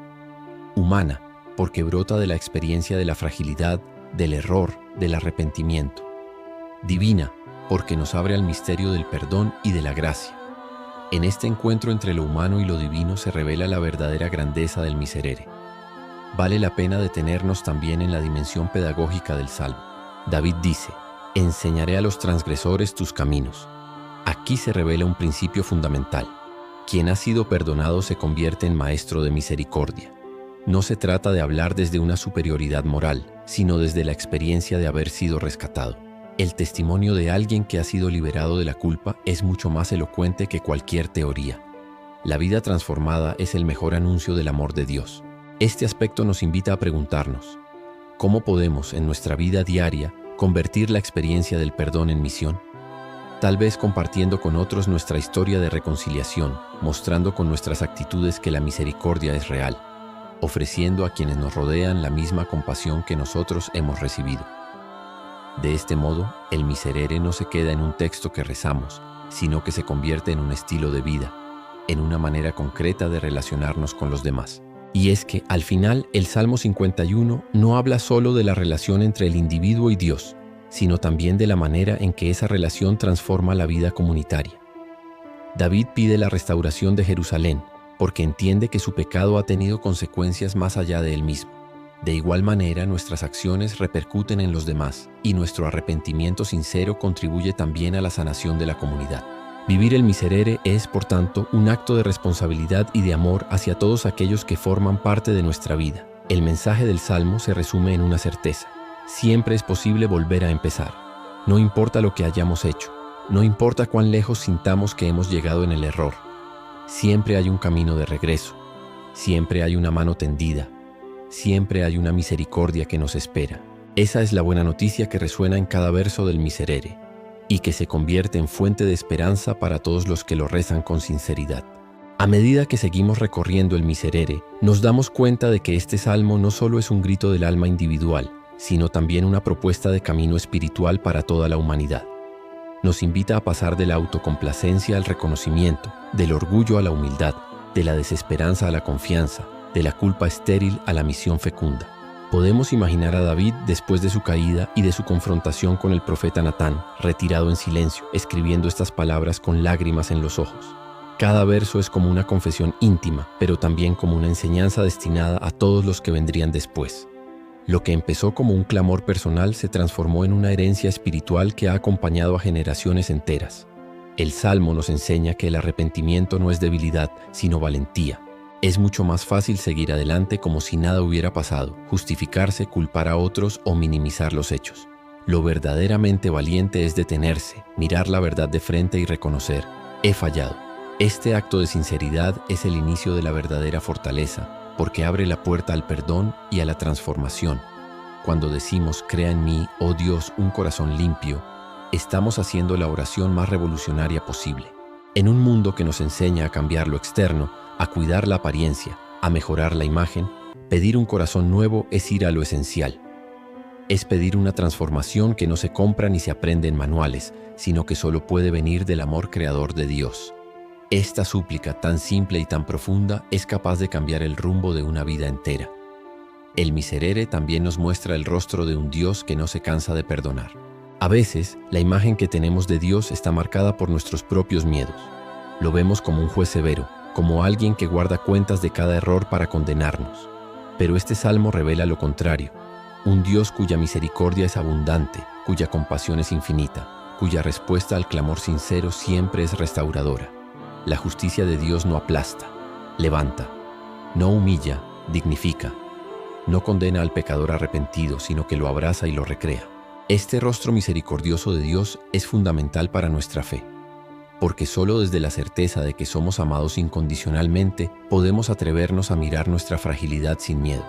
Humana, porque brota de la experiencia de la fragilidad, del error, del arrepentimiento. Divina, porque nos abre al misterio del perdón y de la gracia. En este encuentro entre lo humano y lo divino se revela la verdadera grandeza del Miserere. Vale la pena detenernos también en la dimensión pedagógica del Salmo. David dice: enseñaré a los transgresores tus caminos. Aquí se revela un principio fundamental. Quien ha sido perdonado se convierte en maestro de misericordia. No se trata de hablar desde una superioridad moral, sino desde la experiencia de haber sido rescatado. El testimonio de alguien que ha sido liberado de la culpa es mucho más elocuente que cualquier teoría. La vida transformada es el mejor anuncio del amor de Dios. Este aspecto nos invita a preguntarnos: ¿cómo podemos, en nuestra vida diaria, convertir la experiencia del perdón en misión? Tal vez compartiendo con otros nuestra historia de reconciliación, mostrando con nuestras actitudes que la misericordia es real, ofreciendo a quienes nos rodean la misma compasión que nosotros hemos recibido. De este modo, el Miserere no se queda en un texto que rezamos, sino que se convierte en un estilo de vida, en una manera concreta de relacionarnos con los demás. Y es que, al final, el Salmo 51 no habla solo de la relación entre el individuo y Dios, sino también de la manera en que esa relación transforma la vida comunitaria. David pide la restauración de Jerusalén, porque entiende que su pecado ha tenido consecuencias más allá de él mismo. De igual manera, nuestras acciones repercuten en los demás, y nuestro arrepentimiento sincero contribuye también a la sanación de la comunidad. Vivir el Miserere es, por tanto, un acto de responsabilidad y de amor hacia todos aquellos que forman parte de nuestra vida. El mensaje del Salmo se resume en una certeza: siempre es posible volver a empezar. No importa lo que hayamos hecho, no importa cuán lejos sintamos que hemos llegado en el error. Siempre hay un camino de regreso, siempre hay una mano tendida, siempre hay una misericordia que nos espera. Esa es la buena noticia que resuena en cada verso del Miserere y que se convierte en fuente de esperanza para todos los que lo rezan con sinceridad. A medida que seguimos recorriendo el Miserere, nos damos cuenta de que este salmo no solo es un grito del alma individual, sino también una propuesta de camino espiritual para toda la humanidad. Nos invita a pasar de la autocomplacencia al reconocimiento, del orgullo a la humildad, de la desesperanza a la confianza, de la culpa estéril a la misión fecunda. Podemos imaginar a David después de su caída y de su confrontación con el profeta Natán, retirado en silencio, escribiendo estas palabras con lágrimas en los ojos. Cada verso es como una confesión íntima, pero también como una enseñanza destinada a todos los que vendrían después. Lo que empezó como un clamor personal se transformó en una herencia espiritual que ha acompañado a generaciones enteras. El Salmo nos enseña que el arrepentimiento no es debilidad, sino valentía. Es mucho más fácil seguir adelante como si nada hubiera pasado, justificarse, culpar a otros o minimizar los hechos. Lo verdaderamente valiente es detenerse, mirar la verdad de frente y reconocer: he fallado. Este acto de sinceridad es el inicio de la verdadera fortaleza, porque abre la puerta al perdón y a la transformación. Cuando decimos, crea en mí, oh Dios, un corazón limpio, estamos haciendo la oración más revolucionaria posible. En un mundo que nos enseña a cambiar lo externo, a cuidar la apariencia, a mejorar la imagen, pedir un corazón nuevo es ir a lo esencial. Es pedir una transformación que no se compra ni se aprende en manuales, sino que solo puede venir del amor creador de Dios. Esta súplica tan simple y tan profunda es capaz de cambiar el rumbo de una vida entera. El Miserere también nos muestra el rostro de un Dios que no se cansa de perdonar. A veces, la imagen que tenemos de Dios está marcada por nuestros propios miedos. Lo vemos como un juez severo, como alguien que guarda cuentas de cada error para condenarnos. Pero este salmo revela lo contrario. Un Dios cuya misericordia es abundante, cuya compasión es infinita, cuya respuesta al clamor sincero siempre es restauradora. La justicia de Dios no aplasta, levanta, no humilla, dignifica. No condena al pecador arrepentido, sino que lo abraza y lo recrea. Este rostro misericordioso de Dios es fundamental para nuestra fe, porque solo desde la certeza de que somos amados incondicionalmente podemos atrevernos a mirar nuestra fragilidad sin miedo.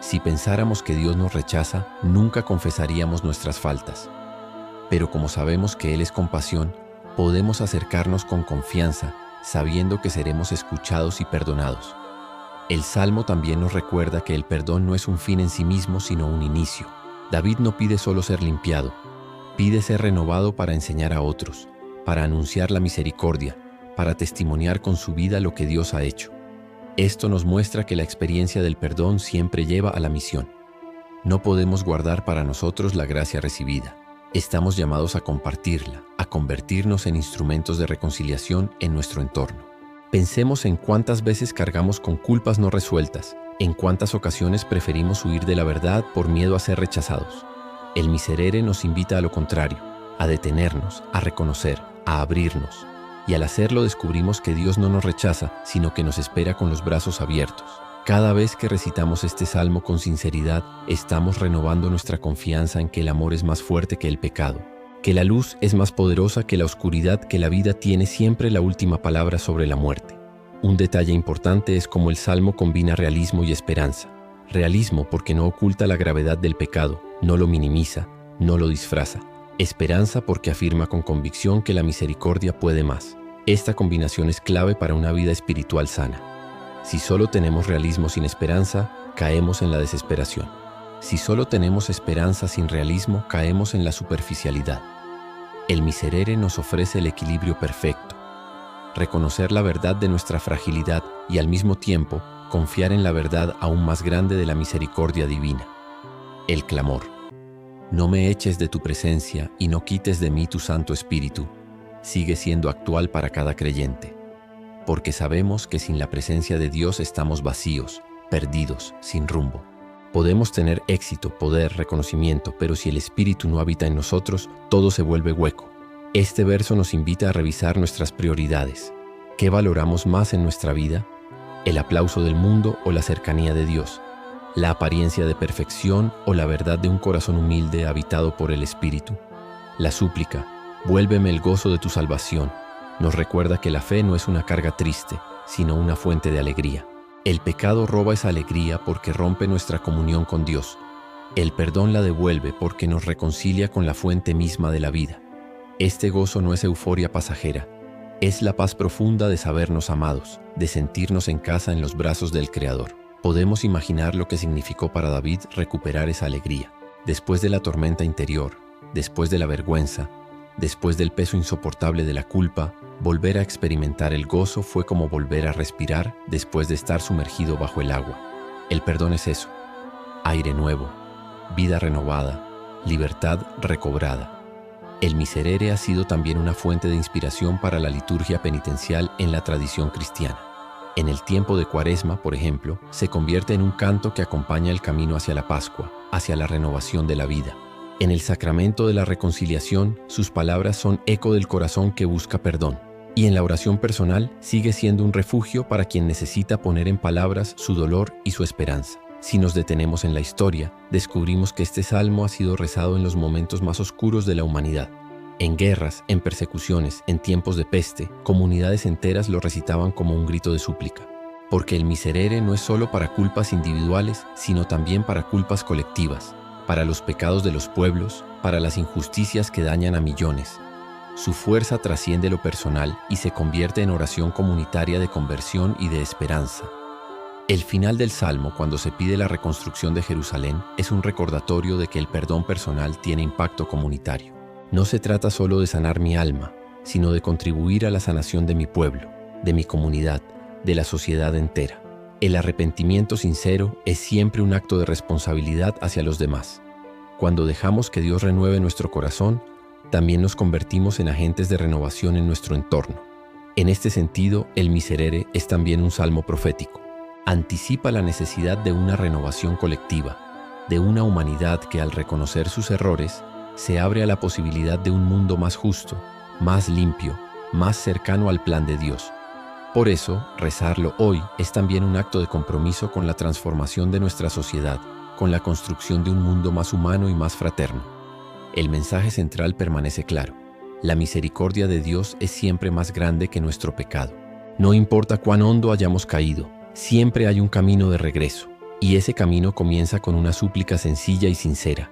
Si pensáramos que Dios nos rechaza, nunca confesaríamos nuestras faltas. Pero como sabemos que Él es compasión, podemos acercarnos con confianza, sabiendo que seremos escuchados y perdonados. El Salmo también nos recuerda que el perdón no es un fin en sí mismo, sino un inicio. David no pide solo ser limpiado, pide ser renovado para enseñar a otros, para anunciar la misericordia, para testimoniar con su vida lo que Dios ha hecho. Esto nos muestra que la experiencia del perdón siempre lleva a la misión. No podemos guardar para nosotros la gracia recibida. Estamos llamados a compartirla, a convertirnos en instrumentos de reconciliación en nuestro entorno. Pensemos en cuántas veces cargamos con culpas no resueltas, en cuántas ocasiones preferimos huir de la verdad por miedo a ser rechazados. El Miserere nos invita a lo contrario, a detenernos, a reconocer, a abrirnos. Y al hacerlo descubrimos que Dios no nos rechaza, sino que nos espera con los brazos abiertos. Cada vez que recitamos este salmo con sinceridad, estamos renovando nuestra confianza en que el amor es más fuerte que el pecado, que la luz es más poderosa que la oscuridad, que la vida tiene siempre la última palabra sobre la muerte. Un detalle importante es cómo el salmo combina realismo y esperanza. Realismo porque no oculta la gravedad del pecado, no lo minimiza, no lo disfraza. Esperanza porque afirma con convicción que la misericordia puede más. Esta combinación es clave para una vida espiritual sana. Si solo tenemos realismo sin esperanza, caemos en la desesperación. Si solo tenemos esperanza sin realismo, caemos en la superficialidad. El Miserere nos ofrece el equilibrio perfecto. Reconocer la verdad de nuestra fragilidad y al mismo tiempo confiar en la verdad aún más grande de la misericordia divina. El clamor. No me eches de tu presencia y no quites de mí tu Santo Espíritu, sigue siendo actual para cada creyente, porque sabemos que sin la presencia de Dios estamos vacíos, perdidos, sin rumbo. Podemos tener éxito, poder, reconocimiento, pero si el Espíritu no habita en nosotros, todo se vuelve hueco. Este verso nos invita a revisar nuestras prioridades. ¿Qué valoramos más en nuestra vida? ¿El aplauso del mundo o la cercanía de Dios? ¿La apariencia de perfección o la verdad de un corazón humilde habitado por el Espíritu? La súplica, vuélveme el gozo de tu salvación, nos recuerda que la fe no es una carga triste, sino una fuente de alegría. El pecado roba esa alegría porque rompe nuestra comunión con Dios. El perdón la devuelve porque nos reconcilia con la fuente misma de la vida. Este gozo no es euforia pasajera, es la paz profunda de sabernos amados, de sentirnos en casa en los brazos del Creador. Podemos imaginar lo que significó para David recuperar esa alegría. Después de la tormenta interior, después de la vergüenza, después del peso insoportable de la culpa, volver a experimentar el gozo fue como volver a respirar después de estar sumergido bajo el agua. El perdón es eso: aire nuevo, vida renovada, libertad recobrada. El Miserere ha sido también una fuente de inspiración para la liturgia penitencial en la tradición cristiana. En el tiempo de Cuaresma, por ejemplo, se convierte en un canto que acompaña el camino hacia la Pascua, hacia la renovación de la vida. En el sacramento de la reconciliación, sus palabras son eco del corazón que busca perdón. Y en la oración personal, sigue siendo un refugio para quien necesita poner en palabras su dolor y su esperanza. Si nos detenemos en la historia, descubrimos que este salmo ha sido rezado en los momentos más oscuros de la humanidad. En guerras, en persecuciones, en tiempos de peste, comunidades enteras lo recitaban como un grito de súplica. porque el miserere no es solo para culpas individuales, sino también para culpas colectivas, para los pecados de los pueblos, para las injusticias que dañan a millones. Su fuerza trasciende lo personal y se convierte en oración comunitaria de conversión y de esperanza. El final del Salmo, cuando se pide la reconstrucción de Jerusalén, es un recordatorio de que el perdón personal tiene impacto comunitario. No se trata solo de sanar mi alma, sino de contribuir a la sanación de mi pueblo, de mi comunidad, de la sociedad entera. El arrepentimiento sincero es siempre un acto de responsabilidad hacia los demás. Cuando dejamos que Dios renueve nuestro corazón, también nos convertimos en agentes de renovación en nuestro entorno. En este sentido, el miserere es también un salmo profético. Anticipa la necesidad de una renovación colectiva, de una humanidad que al reconocer sus errores, se abre a la posibilidad de un mundo más justo, más limpio, más cercano al plan de Dios. Por eso, rezarlo hoy es también un acto de compromiso con la transformación de nuestra sociedad, con la construcción de un mundo más humano y más fraterno. El mensaje central permanece claro. La misericordia de Dios es siempre más grande que nuestro pecado. No importa cuán hondo hayamos caído, siempre hay un camino de regreso, y ese camino comienza con una súplica sencilla y sincera.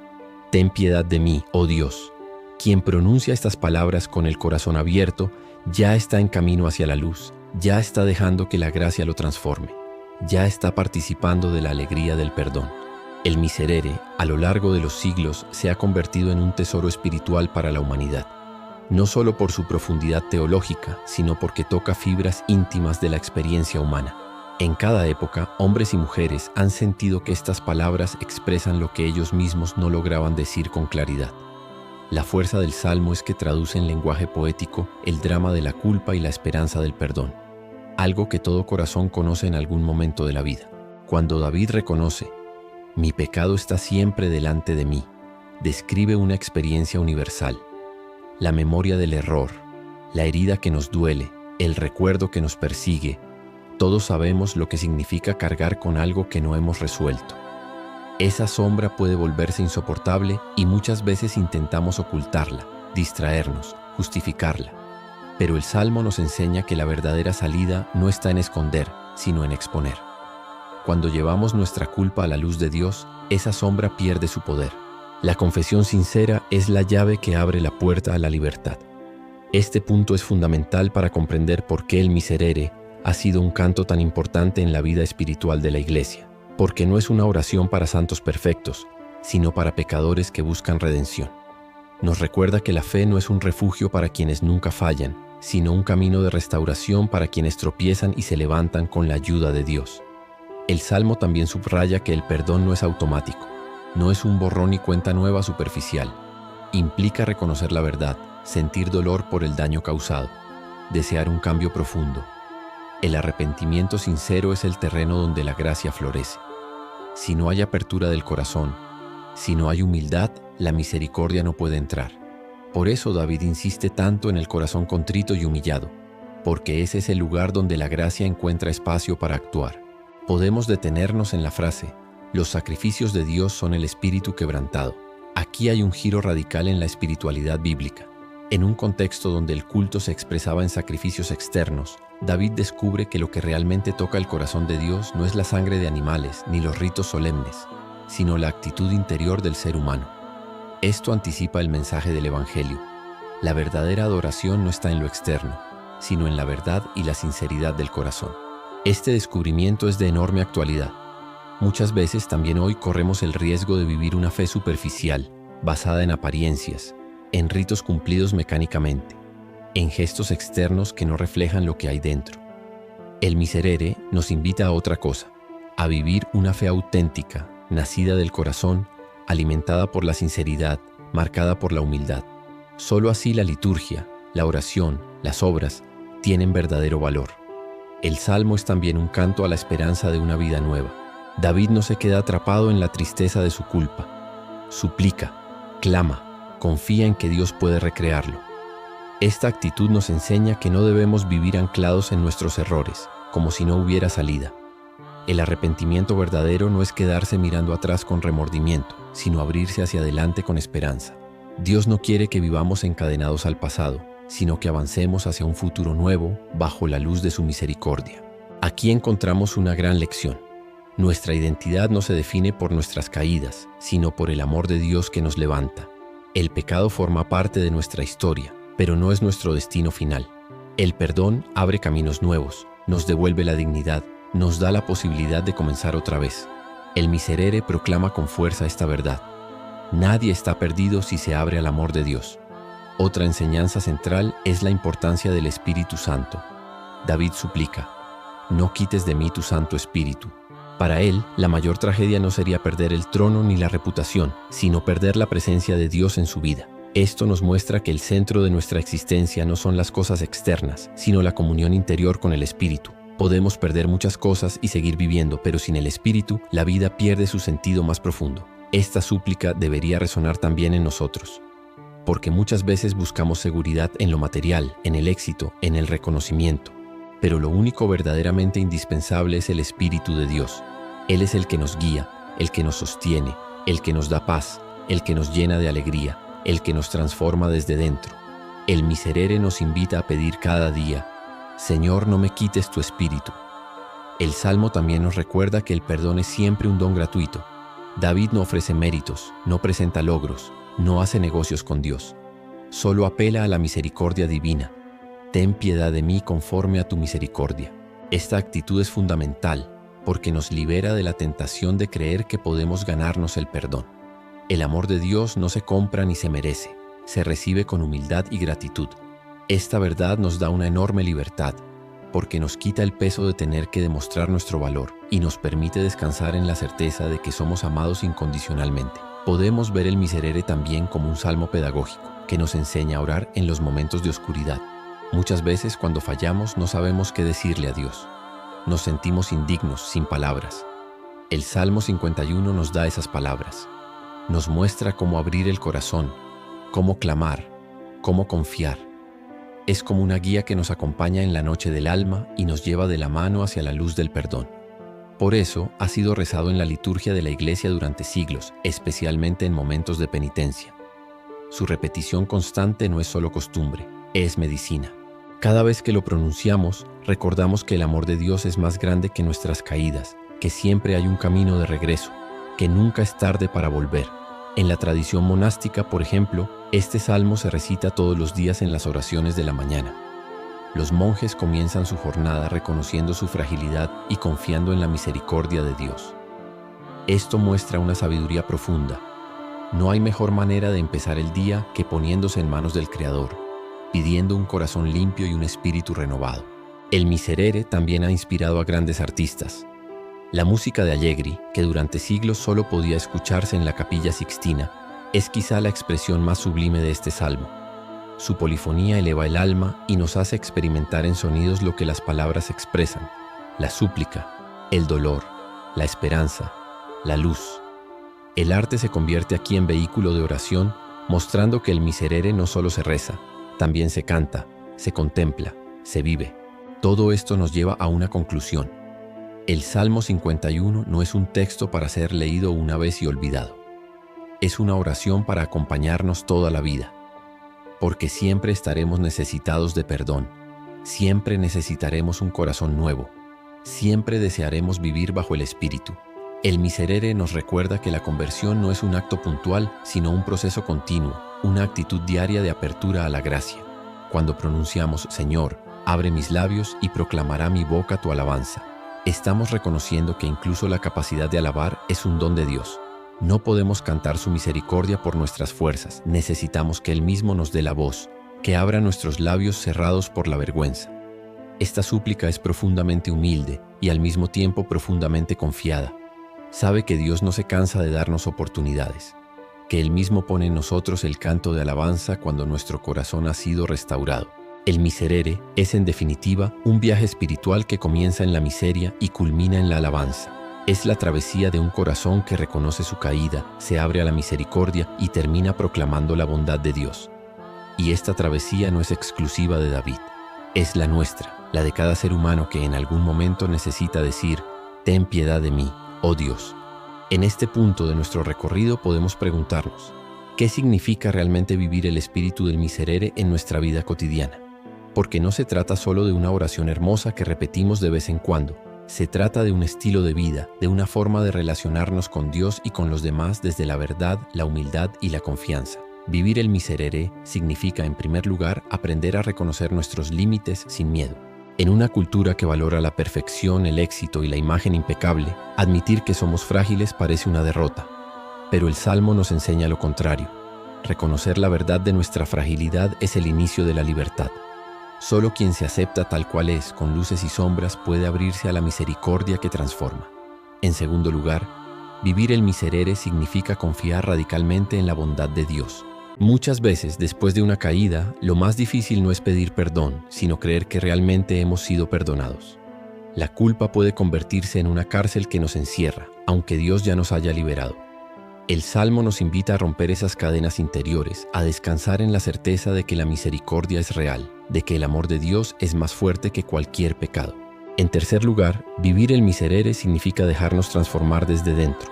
Ten piedad de mí, oh Dios. Quien pronuncia estas palabras con el corazón abierto ya está en camino hacia la luz, ya está dejando que la gracia lo transforme, ya está participando de la alegría del perdón. El miserere, a lo largo de los siglos, se ha convertido en un tesoro espiritual para la humanidad, no solo por su profundidad teológica, sino porque toca fibras íntimas de la experiencia humana. En cada época, hombres y mujeres han sentido que estas palabras expresan lo que ellos mismos no lograban decir con claridad. La fuerza del Salmo es que traduce en lenguaje poético el drama de la culpa y la esperanza del perdón, algo que todo corazón conoce en algún momento de la vida. Cuando David reconoce, mi pecado está siempre delante de mí, describe una experiencia universal. La memoria del error, la herida que nos duele, el recuerdo que nos persigue. Todos sabemos lo que significa cargar con algo que no hemos resuelto. Esa sombra puede volverse insoportable y muchas veces intentamos ocultarla, distraernos, justificarla. Pero el Salmo nos enseña que la verdadera salida no está en esconder, sino en exponer. Cuando llevamos nuestra culpa a la luz de Dios, esa sombra pierde su poder. La confesión sincera es la llave que abre la puerta a la libertad. Este punto es fundamental para comprender por qué el miserere ha sido un canto tan importante en la vida espiritual de la Iglesia, porque no es una oración para santos perfectos, sino para pecadores que buscan redención. Nos recuerda que la fe no es un refugio para quienes nunca fallan, sino un camino de restauración para quienes tropiezan y se levantan con la ayuda de Dios. El Salmo también subraya que el perdón no es automático, no es un borrón y cuenta nueva superficial. Implica reconocer la verdad, sentir dolor por el daño causado, desear un cambio profundo. El arrepentimiento sincero es el terreno donde la gracia florece. Si no hay apertura del corazón, si no hay humildad, la misericordia no puede entrar. Por eso David insiste tanto en el corazón contrito y humillado, porque ese es el lugar donde la gracia encuentra espacio para actuar. Podemos detenernos en la frase, los sacrificios de Dios son el espíritu quebrantado. Aquí hay un giro radical en la espiritualidad bíblica. En un contexto donde el culto se expresaba en sacrificios externos, David descubre que lo que realmente toca el corazón de Dios no es la sangre de animales ni los ritos solemnes, sino la actitud interior del ser humano. Esto anticipa el mensaje del Evangelio. La verdadera adoración no está en lo externo, sino en la verdad y la sinceridad del corazón. Este descubrimiento es de enorme actualidad. Muchas veces también hoy corremos el riesgo de vivir una fe superficial, basada en apariencias, en ritos cumplidos mecánicamente, en gestos externos que no reflejan lo que hay dentro. El miserere nos invita a otra cosa, a vivir una fe auténtica, nacida del corazón, alimentada por la sinceridad, marcada por la humildad. Solo así la liturgia, la oración, las obras, tienen verdadero valor. El Salmo es también un canto a la esperanza de una vida nueva. David no se queda atrapado en la tristeza de su culpa. Suplica, clama, confía en que Dios puede recrearlo. Esta actitud nos enseña que no debemos vivir anclados en nuestros errores, como si no hubiera salida. El arrepentimiento verdadero no es quedarse mirando atrás con remordimiento, sino abrirse hacia adelante con esperanza. Dios no quiere que vivamos encadenados al pasado, sino que avancemos hacia un futuro nuevo bajo la luz de su misericordia. Aquí encontramos una gran lección. Nuestra identidad no se define por nuestras caídas, sino por el amor de Dios que nos levanta. El pecado forma parte de nuestra historia, pero no es nuestro destino final. El perdón abre caminos nuevos, nos devuelve la dignidad, nos da la posibilidad de comenzar otra vez. El Miserere proclama con fuerza esta verdad. Nadie está perdido si se abre al amor de Dios. Otra enseñanza central es la importancia del Espíritu Santo. David suplica, no quites de mí tu Santo Espíritu. Para él, la mayor tragedia no sería perder el trono ni la reputación, sino perder la presencia de Dios en su vida. Esto nos muestra que el centro de nuestra existencia no son las cosas externas, sino la comunión interior con el Espíritu. Podemos perder muchas cosas y seguir viviendo, pero sin el Espíritu, la vida pierde su sentido más profundo. Esta súplica debería resonar también en nosotros, porque muchas veces buscamos seguridad en lo material, en el éxito, en el reconocimiento. Pero lo único verdaderamente indispensable es el Espíritu de Dios. Él es el que nos guía, el que nos sostiene, el que nos da paz, el que nos llena de alegría, el que nos transforma desde dentro. El Miserere nos invita a pedir cada día, Señor, no me quites tu Espíritu. El Salmo también nos recuerda que el perdón es siempre un don gratuito. David no ofrece méritos, no presenta logros, no hace negocios con Dios. Solo apela a la misericordia divina. Ten piedad de mí conforme a tu misericordia. Esta actitud es fundamental porque nos libera de la tentación de creer que podemos ganarnos el perdón. El amor de Dios no se compra ni se merece, se recibe con humildad y gratitud. Esta verdad nos da una enorme libertad porque nos quita el peso de tener que demostrar nuestro valor y nos permite descansar en la certeza de que somos amados incondicionalmente. Podemos ver el Miserere también como un salmo pedagógico que nos enseña a orar en los momentos de oscuridad. Muchas veces cuando fallamos no sabemos qué decirle a Dios. Nos sentimos indignos, sin palabras. El Salmo 51 nos da esas palabras. Nos muestra cómo abrir el corazón, cómo clamar, cómo confiar. Es como una guía que nos acompaña en la noche del alma y nos lleva de la mano hacia la luz del perdón. Por eso ha sido rezado en la liturgia de la Iglesia durante siglos, especialmente en momentos de penitencia. Su repetición constante no es solo costumbre, es medicina. Cada vez que lo pronunciamos, recordamos que el amor de Dios es más grande que nuestras caídas, que siempre hay un camino de regreso, que nunca es tarde para volver. En la tradición monástica, por ejemplo, este salmo se recita todos los días en las oraciones de la mañana. Los monjes comienzan su jornada reconociendo su fragilidad y confiando en la misericordia de Dios. Esto muestra una sabiduría profunda. No hay mejor manera de empezar el día que poniéndose en manos del Creador, pidiendo un corazón limpio y un espíritu renovado. El Miserere también ha inspirado a grandes artistas. La música de Allegri, que durante siglos solo podía escucharse en la Capilla Sixtina, es quizá la expresión más sublime de este salmo. Su polifonía eleva el alma y nos hace experimentar en sonidos lo que las palabras expresan: la súplica, el dolor, la esperanza, la luz. El arte se convierte aquí en vehículo de oración, mostrando que el Miserere no solo se reza, también se canta, se contempla, se vive. Todo esto nos lleva a una conclusión. El Salmo 51 no es un texto para ser leído una vez y olvidado. Es una oración para acompañarnos toda la vida, porque siempre estaremos necesitados de perdón, siempre necesitaremos un corazón nuevo, siempre desearemos vivir bajo el Espíritu. El Miserere nos recuerda que la conversión no es un acto puntual, sino un proceso continuo, una actitud diaria de apertura a la gracia. Cuando pronunciamos, Señor, abre mis labios y proclamará mi boca tu alabanza, estamos reconociendo que incluso la capacidad de alabar es un don de Dios. No podemos cantar su misericordia por nuestras fuerzas, necesitamos que Él mismo nos dé la voz, que abra nuestros labios cerrados por la vergüenza. Esta súplica es profundamente humilde y al mismo tiempo profundamente confiada. Sabe que Dios no se cansa de darnos oportunidades, que Él mismo pone en nosotros el canto de alabanza cuando nuestro corazón ha sido restaurado. El Miserere es, en definitiva, un viaje espiritual que comienza en la miseria y culmina en la alabanza. Es la travesía de un corazón que reconoce su caída, se abre a la misericordia y termina proclamando la bondad de Dios. Y esta travesía no es exclusiva de David, es la nuestra, la de cada ser humano que en algún momento necesita decir, ten piedad de mí, oh Dios. En este punto de nuestro recorrido podemos preguntarnos, ¿qué significa realmente vivir el espíritu del Miserere en nuestra vida cotidiana? porque no se trata solo de una oración hermosa que repetimos de vez en cuando. Se trata de un estilo de vida, de una forma de relacionarnos con Dios y con los demás desde la verdad, la humildad y la confianza. Vivir el miserere significa, en primer lugar, aprender a reconocer nuestros límites sin miedo. En una cultura que valora la perfección, el éxito y la imagen impecable, admitir que somos frágiles parece una derrota. Pero el Salmo nos enseña lo contrario. Reconocer la verdad de nuestra fragilidad es el inicio de la libertad. Solo quien se acepta tal cual es, con luces y sombras, puede abrirse a la misericordia que transforma. En segundo lugar, vivir el miserere significa confiar radicalmente en la bondad de Dios. Muchas veces, después de una caída, lo más difícil no es pedir perdón, sino creer que realmente hemos sido perdonados. La culpa puede convertirse en una cárcel que nos encierra, aunque Dios ya nos haya liberado. El Salmo nos invita a romper esas cadenas interiores, a descansar en la certeza de que la misericordia es real, de que el amor de Dios es más fuerte que cualquier pecado. En tercer lugar, vivir el miserere significa dejarnos transformar desde dentro.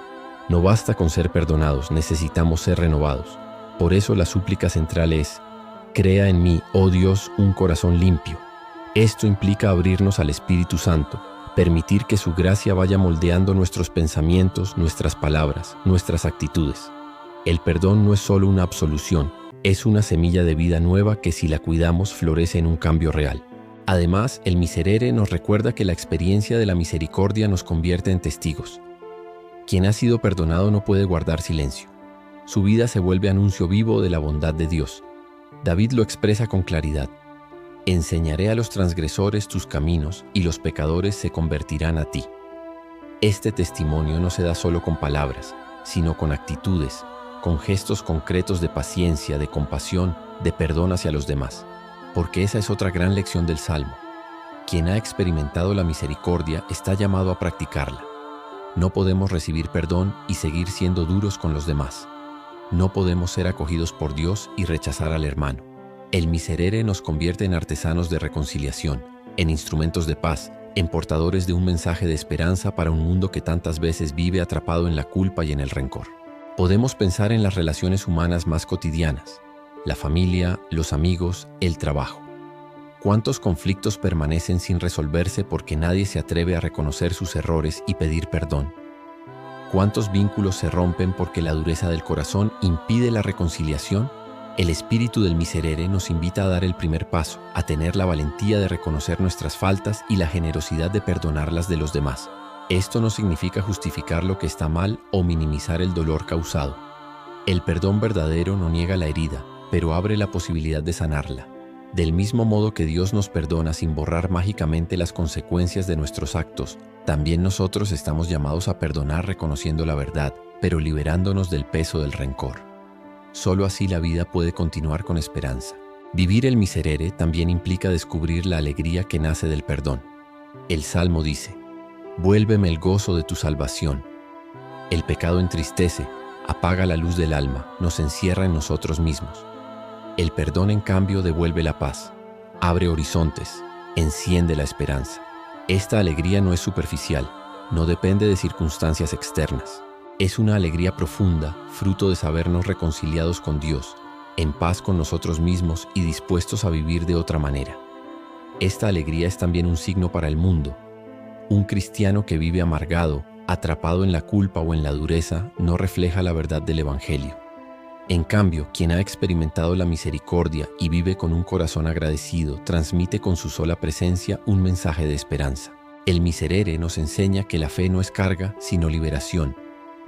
No basta con ser perdonados, necesitamos ser renovados. Por eso la súplica central es: crea en mí, oh Dios, un corazón limpio. Esto implica abrirnos al Espíritu Santo, permitir que su gracia vaya moldeando nuestros pensamientos, nuestras palabras, nuestras actitudes. El perdón no es solo una absolución, es una semilla de vida nueva que, si la cuidamos, florece en un cambio real. Además, el miserere nos recuerda que la experiencia de la misericordia nos convierte en testigos. Quien ha sido perdonado no puede guardar silencio. Su vida se vuelve anuncio vivo de la bondad de Dios. David lo expresa con claridad: enseñaré a los transgresores tus caminos y los pecadores se convertirán a ti. Este testimonio no se da solo con palabras, sino con actitudes, con gestos concretos de paciencia, de compasión, de perdón hacia los demás. Porque esa es otra gran lección del Salmo. Quien ha experimentado la misericordia está llamado a practicarla. No podemos recibir perdón y seguir siendo duros con los demás. No podemos ser acogidos por Dios y rechazar al hermano. El miserere nos convierte en artesanos de reconciliación, en instrumentos de paz, en portadores de un mensaje de esperanza para un mundo que tantas veces vive atrapado en la culpa y en el rencor. Podemos pensar en las relaciones humanas más cotidianas: la familia, los amigos, el trabajo. ¿Cuántos conflictos permanecen sin resolverse porque nadie se atreve a reconocer sus errores y pedir perdón? ¿Cuántos vínculos se rompen porque la dureza del corazón impide la reconciliación? El espíritu del miserere nos invita a dar el primer paso, a tener la valentía de reconocer nuestras faltas y la generosidad de perdonarlas de los demás. Esto no significa justificar lo que está mal o minimizar el dolor causado. El perdón verdadero no niega la herida, pero abre la posibilidad de sanarla. Del mismo modo que Dios nos perdona sin borrar mágicamente las consecuencias de nuestros actos, también nosotros estamos llamados a perdonar reconociendo la verdad, pero liberándonos del peso del rencor. Solo así la vida puede continuar con esperanza. Vivir el miserere también implica descubrir la alegría que nace del perdón. El Salmo dice: vuélveme el gozo de tu salvación. El pecado entristece, apaga la luz del alma, nos encierra en nosotros mismos. El perdón, en cambio, devuelve la paz, abre horizontes, enciende la esperanza. Esta alegría no es superficial, no depende de circunstancias externas. Es una alegría profunda, fruto de sabernos reconciliados con Dios, en paz con nosotros mismos y dispuestos a vivir de otra manera. Esta alegría es también un signo para el mundo. Un cristiano que vive amargado, atrapado en la culpa o en la dureza, no refleja la verdad del Evangelio. En cambio, quien ha experimentado la misericordia y vive con un corazón agradecido, transmite con su sola presencia un mensaje de esperanza. El miserere nos enseña que la fe no es carga, sino liberación.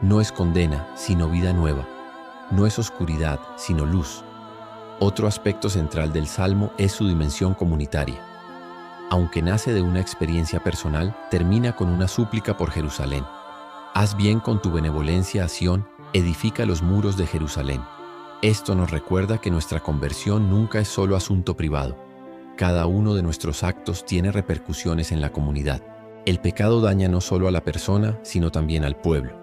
No es condena, sino vida nueva. No es oscuridad, sino luz. Otro aspecto central del Salmo es su dimensión comunitaria. Aunque nace de una experiencia personal, termina con una súplica por Jerusalén. Haz bien con tu benevolencia a Sión, edifica los muros de Jerusalén. Esto nos recuerda que nuestra conversión nunca es solo asunto privado. Cada uno de nuestros actos tiene repercusiones en la comunidad. El pecado daña no solo a la persona, sino también al pueblo.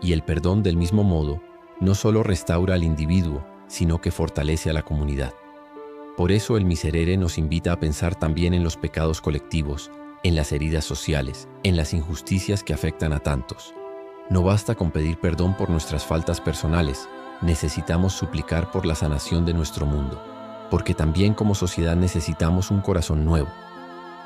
Y el perdón, del mismo modo, no solo restaura al individuo, sino que fortalece a la comunidad. Por eso el miserere nos invita a pensar también en los pecados colectivos, en las heridas sociales, en las injusticias que afectan a tantos. No basta con pedir perdón por nuestras faltas personales, necesitamos suplicar por la sanación de nuestro mundo. porque también como sociedad necesitamos un corazón nuevo.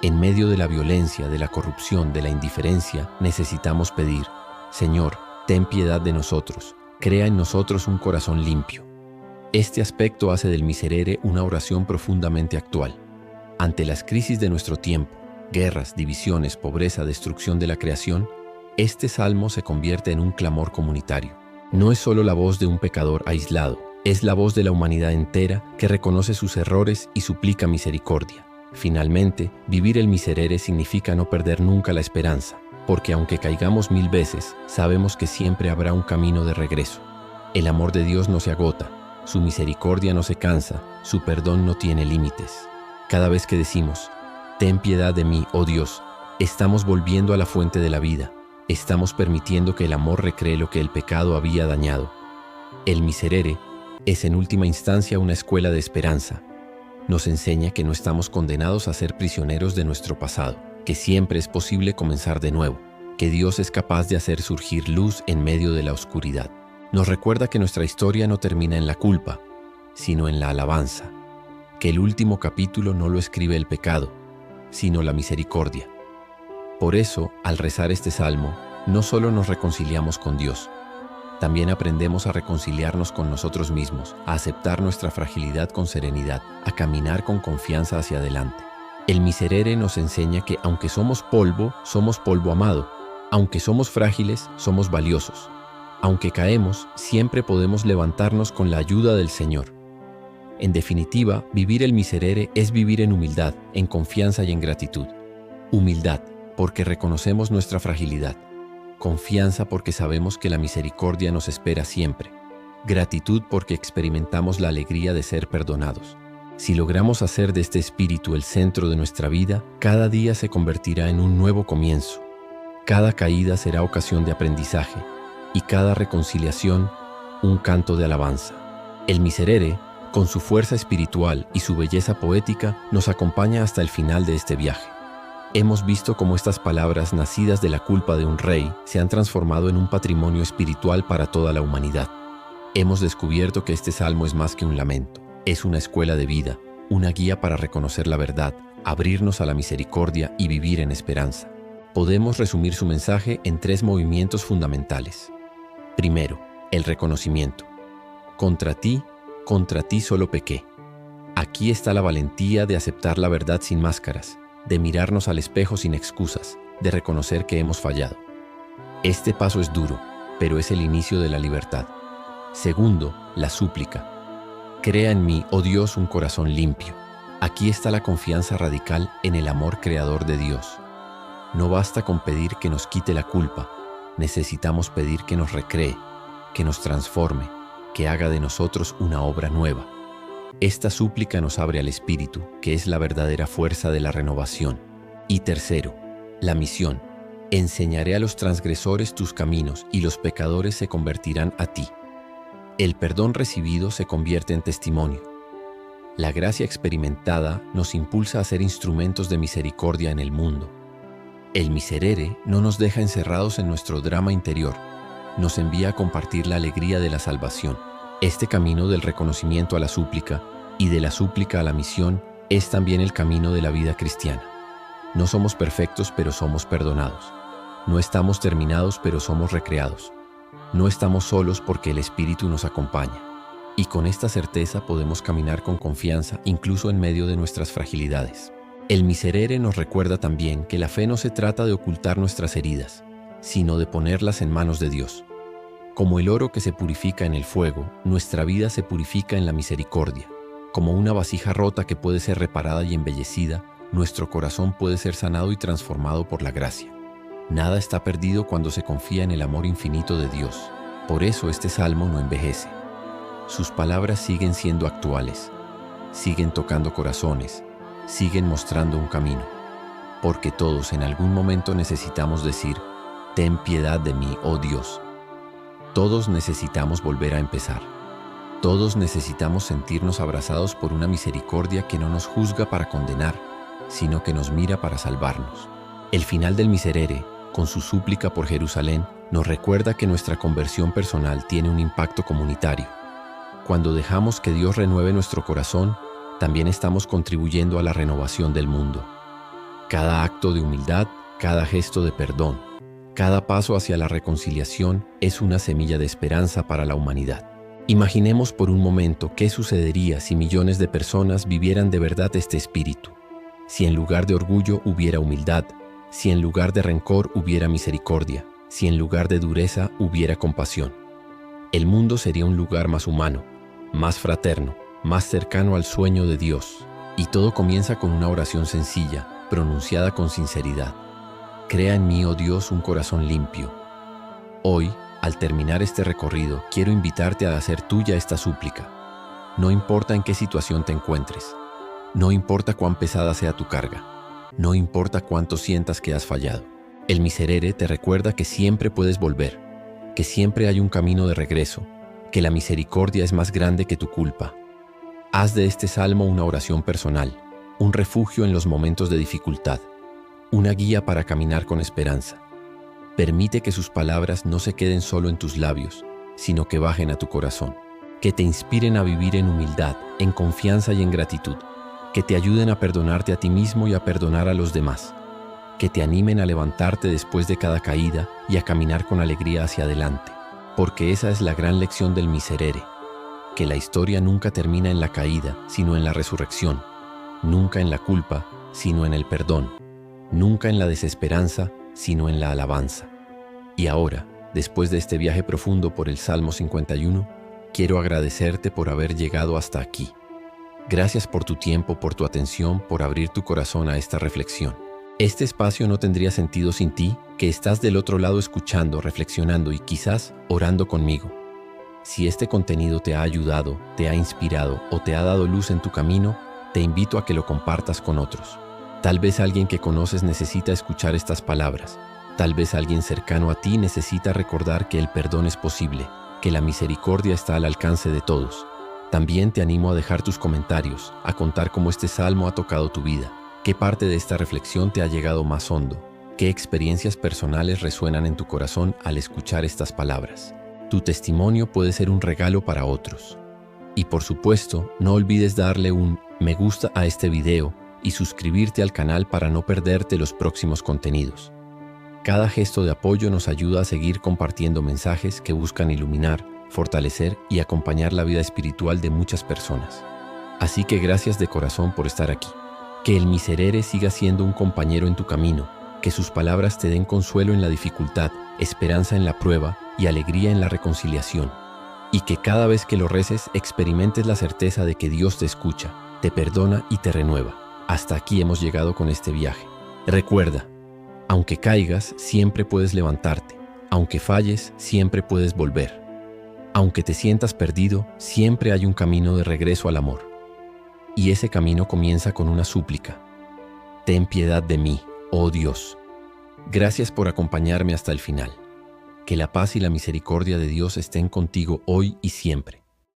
En medio de la violencia, de la corrupción, de la indiferencia, necesitamos pedir: Señor, ten piedad de nosotros, crea en nosotros un corazón limpio. Este aspecto hace del Miserere una oración profundamente actual. Ante las crisis de nuestro tiempo, guerras, divisiones, pobreza, destrucción de la creación, este salmo se convierte en un clamor comunitario. No es solo la voz de un pecador aislado, es la voz de la humanidad entera que reconoce sus errores y suplica misericordia. Finalmente, vivir el Miserere significa no perder nunca la esperanza, porque aunque caigamos 1000 veces, sabemos que siempre habrá un camino de regreso. El amor de Dios no se agota, su misericordia no se cansa, su perdón no tiene límites. Cada vez que decimos: ten piedad de mí, oh Dios, estamos volviendo a la fuente de la vida, estamos permitiendo que el amor recree lo que el pecado había dañado. El Miserere es en última instancia una escuela de esperanza. Nos enseña que no estamos condenados a ser prisioneros de nuestro pasado, que siempre es posible comenzar de nuevo, que Dios es capaz de hacer surgir luz en medio de la oscuridad. Nos recuerda que nuestra historia no termina en la culpa, sino en la alabanza, que el último capítulo no lo escribe el pecado, sino la misericordia. Por eso, al rezar este salmo, no solo nos reconciliamos con Dios, también aprendemos a reconciliarnos con nosotros mismos, a aceptar nuestra fragilidad con serenidad, a caminar con confianza hacia adelante. El Miserere nos enseña que aunque somos polvo amado, aunque somos frágiles, somos valiosos. Aunque caemos, siempre podemos levantarnos con la ayuda del Señor. En definitiva, vivir el Miserere es vivir en humildad, en confianza y en gratitud. Humildad, porque reconocemos nuestra fragilidad. Confianza, porque sabemos que la misericordia nos espera siempre. Gratitud, porque experimentamos la alegría de ser perdonados. Si logramos hacer de este espíritu el centro de nuestra vida, cada día se convertirá en un nuevo comienzo. Cada caída será ocasión de aprendizaje y cada reconciliación un canto de alabanza. El Miserere, con su fuerza espiritual y su belleza poética, nos acompaña hasta el final de este viaje. Hemos visto cómo estas palabras nacidas de la culpa de un rey se han transformado en un patrimonio espiritual para toda la humanidad. Hemos descubierto que este salmo es más que un lamento, es una escuela de vida, una guía para reconocer la verdad, abrirnos a la misericordia y vivir en esperanza. Podemos resumir su mensaje en 3 movimientos fundamentales. Primero, el reconocimiento. Contra ti solo pequé. Aquí está la valentía de aceptar la verdad sin máscaras, de mirarnos al espejo sin excusas, de reconocer que hemos fallado. Este paso es duro, pero es el inicio de la libertad. Segundo, la súplica. Crea en mí, oh Dios, un corazón limpio. Aquí está la confianza radical en el amor creador de Dios. No basta con pedir que nos quite la culpa, necesitamos pedir que nos recree, que nos transforme, que haga de nosotros una obra nueva. Esta súplica nos abre al Espíritu, que es la verdadera fuerza de la renovación. Y tercero, la misión. Enseñaré a los transgresores tus caminos y los pecadores se convertirán a ti. El perdón recibido se convierte en testimonio. La gracia experimentada nos impulsa a ser instrumentos de misericordia en el mundo. El Miserere no nos deja encerrados en nuestro drama interior, nos envía a compartir la alegría de la salvación. Este camino del reconocimiento a la súplica y de la súplica a la misión es también el camino de la vida cristiana. No somos perfectos, pero somos perdonados. No estamos terminados, pero somos recreados. No estamos solos porque el Espíritu nos acompaña. Y con esta certeza podemos caminar con confianza incluso en medio de nuestras fragilidades. El Miserere nos recuerda también que la fe no se trata de ocultar nuestras heridas, sino de ponerlas en manos de Dios. Como el oro que se purifica en el fuego, nuestra vida se purifica en la misericordia. Como una vasija rota que puede ser reparada y embellecida, nuestro corazón puede ser sanado y transformado por la gracia. Nada está perdido cuando se confía en el amor infinito de Dios. Por eso este salmo no envejece. Sus palabras siguen siendo actuales, siguen tocando corazones, siguen mostrando un camino. Porque todos en algún momento necesitamos decir: ten piedad de mí, oh Dios. Todos necesitamos volver a empezar. Todos necesitamos sentirnos abrazados por una misericordia que no nos juzga para condenar, sino que nos mira para salvarnos. El final del Miserere, con su súplica por Jerusalén, nos recuerda que nuestra conversión personal tiene un impacto comunitario. Cuando dejamos que Dios renueve nuestro corazón, también estamos contribuyendo a la renovación del mundo. Cada acto de humildad, cada gesto de perdón, cada paso hacia la reconciliación es una semilla de esperanza para la humanidad. Imaginemos por un momento qué sucedería si millones de personas vivieran de verdad este espíritu. Si en lugar de orgullo hubiera humildad, si en lugar de rencor hubiera misericordia, si en lugar de dureza hubiera compasión. El mundo sería un lugar más humano, más fraterno, más cercano al sueño de Dios. Y todo comienza con una oración sencilla, pronunciada con sinceridad. Crea en mí, oh Dios, un corazón limpio. Hoy, al terminar este recorrido, quiero invitarte a hacer tuya esta súplica. No importa en qué situación te encuentres, no importa cuán pesada sea tu carga, no importa cuánto sientas que has fallado. El Miserere te recuerda que siempre puedes volver, que siempre hay un camino de regreso, que la misericordia es más grande que tu culpa. Haz de este salmo una oración personal, un refugio en los momentos de dificultad, una guía para caminar con esperanza. Permite que sus palabras no se queden solo en tus labios, sino que bajen a tu corazón, que te inspiren a vivir en humildad, en confianza y en gratitud, que te ayuden a perdonarte a ti mismo y a perdonar a los demás, que te animen a levantarte después de cada caída y a caminar con alegría hacia adelante, porque esa es la gran lección del Miserere, que la historia nunca termina en la caída, sino en la resurrección, nunca en la culpa, sino en el perdón, nunca en la desesperanza, sino en la alabanza. Y ahora, después de este viaje profundo por el Salmo 51, quiero agradecerte por haber llegado hasta aquí. Gracias por tu tiempo, por tu atención, por abrir tu corazón a esta reflexión. Este espacio no tendría sentido sin ti, que estás del otro lado escuchando, reflexionando y quizás orando conmigo. Si este contenido te ha ayudado, te ha inspirado o te ha dado luz en tu camino, te invito a que lo compartas con otros. Tal vez alguien que conoces necesita escuchar estas palabras. Tal vez alguien cercano a ti necesita recordar que el perdón es posible, que la misericordia está al alcance de todos. También te animo a dejar tus comentarios, a contar cómo este salmo ha tocado tu vida, qué parte de esta reflexión te ha llegado más hondo, qué experiencias personales resuenan en tu corazón al escuchar estas palabras. Tu testimonio puede ser un regalo para otros. Y por supuesto, no olvides darle un me gusta a este video y suscribirte al canal para no perderte los próximos contenidos. Cada gesto de apoyo nos ayuda a seguir compartiendo mensajes que buscan iluminar, fortalecer y acompañar la vida espiritual de muchas personas. Así que gracias de corazón por estar aquí. Que el Miserere siga siendo un compañero en tu camino, que sus palabras te den consuelo en la dificultad, esperanza en la prueba y alegría en la reconciliación. Y que cada vez que lo reces experimentes la certeza de que Dios te escucha, te perdona y te renueva. Hasta aquí hemos llegado con este viaje. Recuerda, aunque caigas, siempre puedes levantarte. Aunque falles, siempre puedes volver. Aunque te sientas perdido, siempre hay un camino de regreso al amor. Y ese camino comienza con una súplica. Ten piedad de mí, oh Dios. Gracias por acompañarme hasta el final. Que la paz y la misericordia de Dios estén contigo hoy y siempre.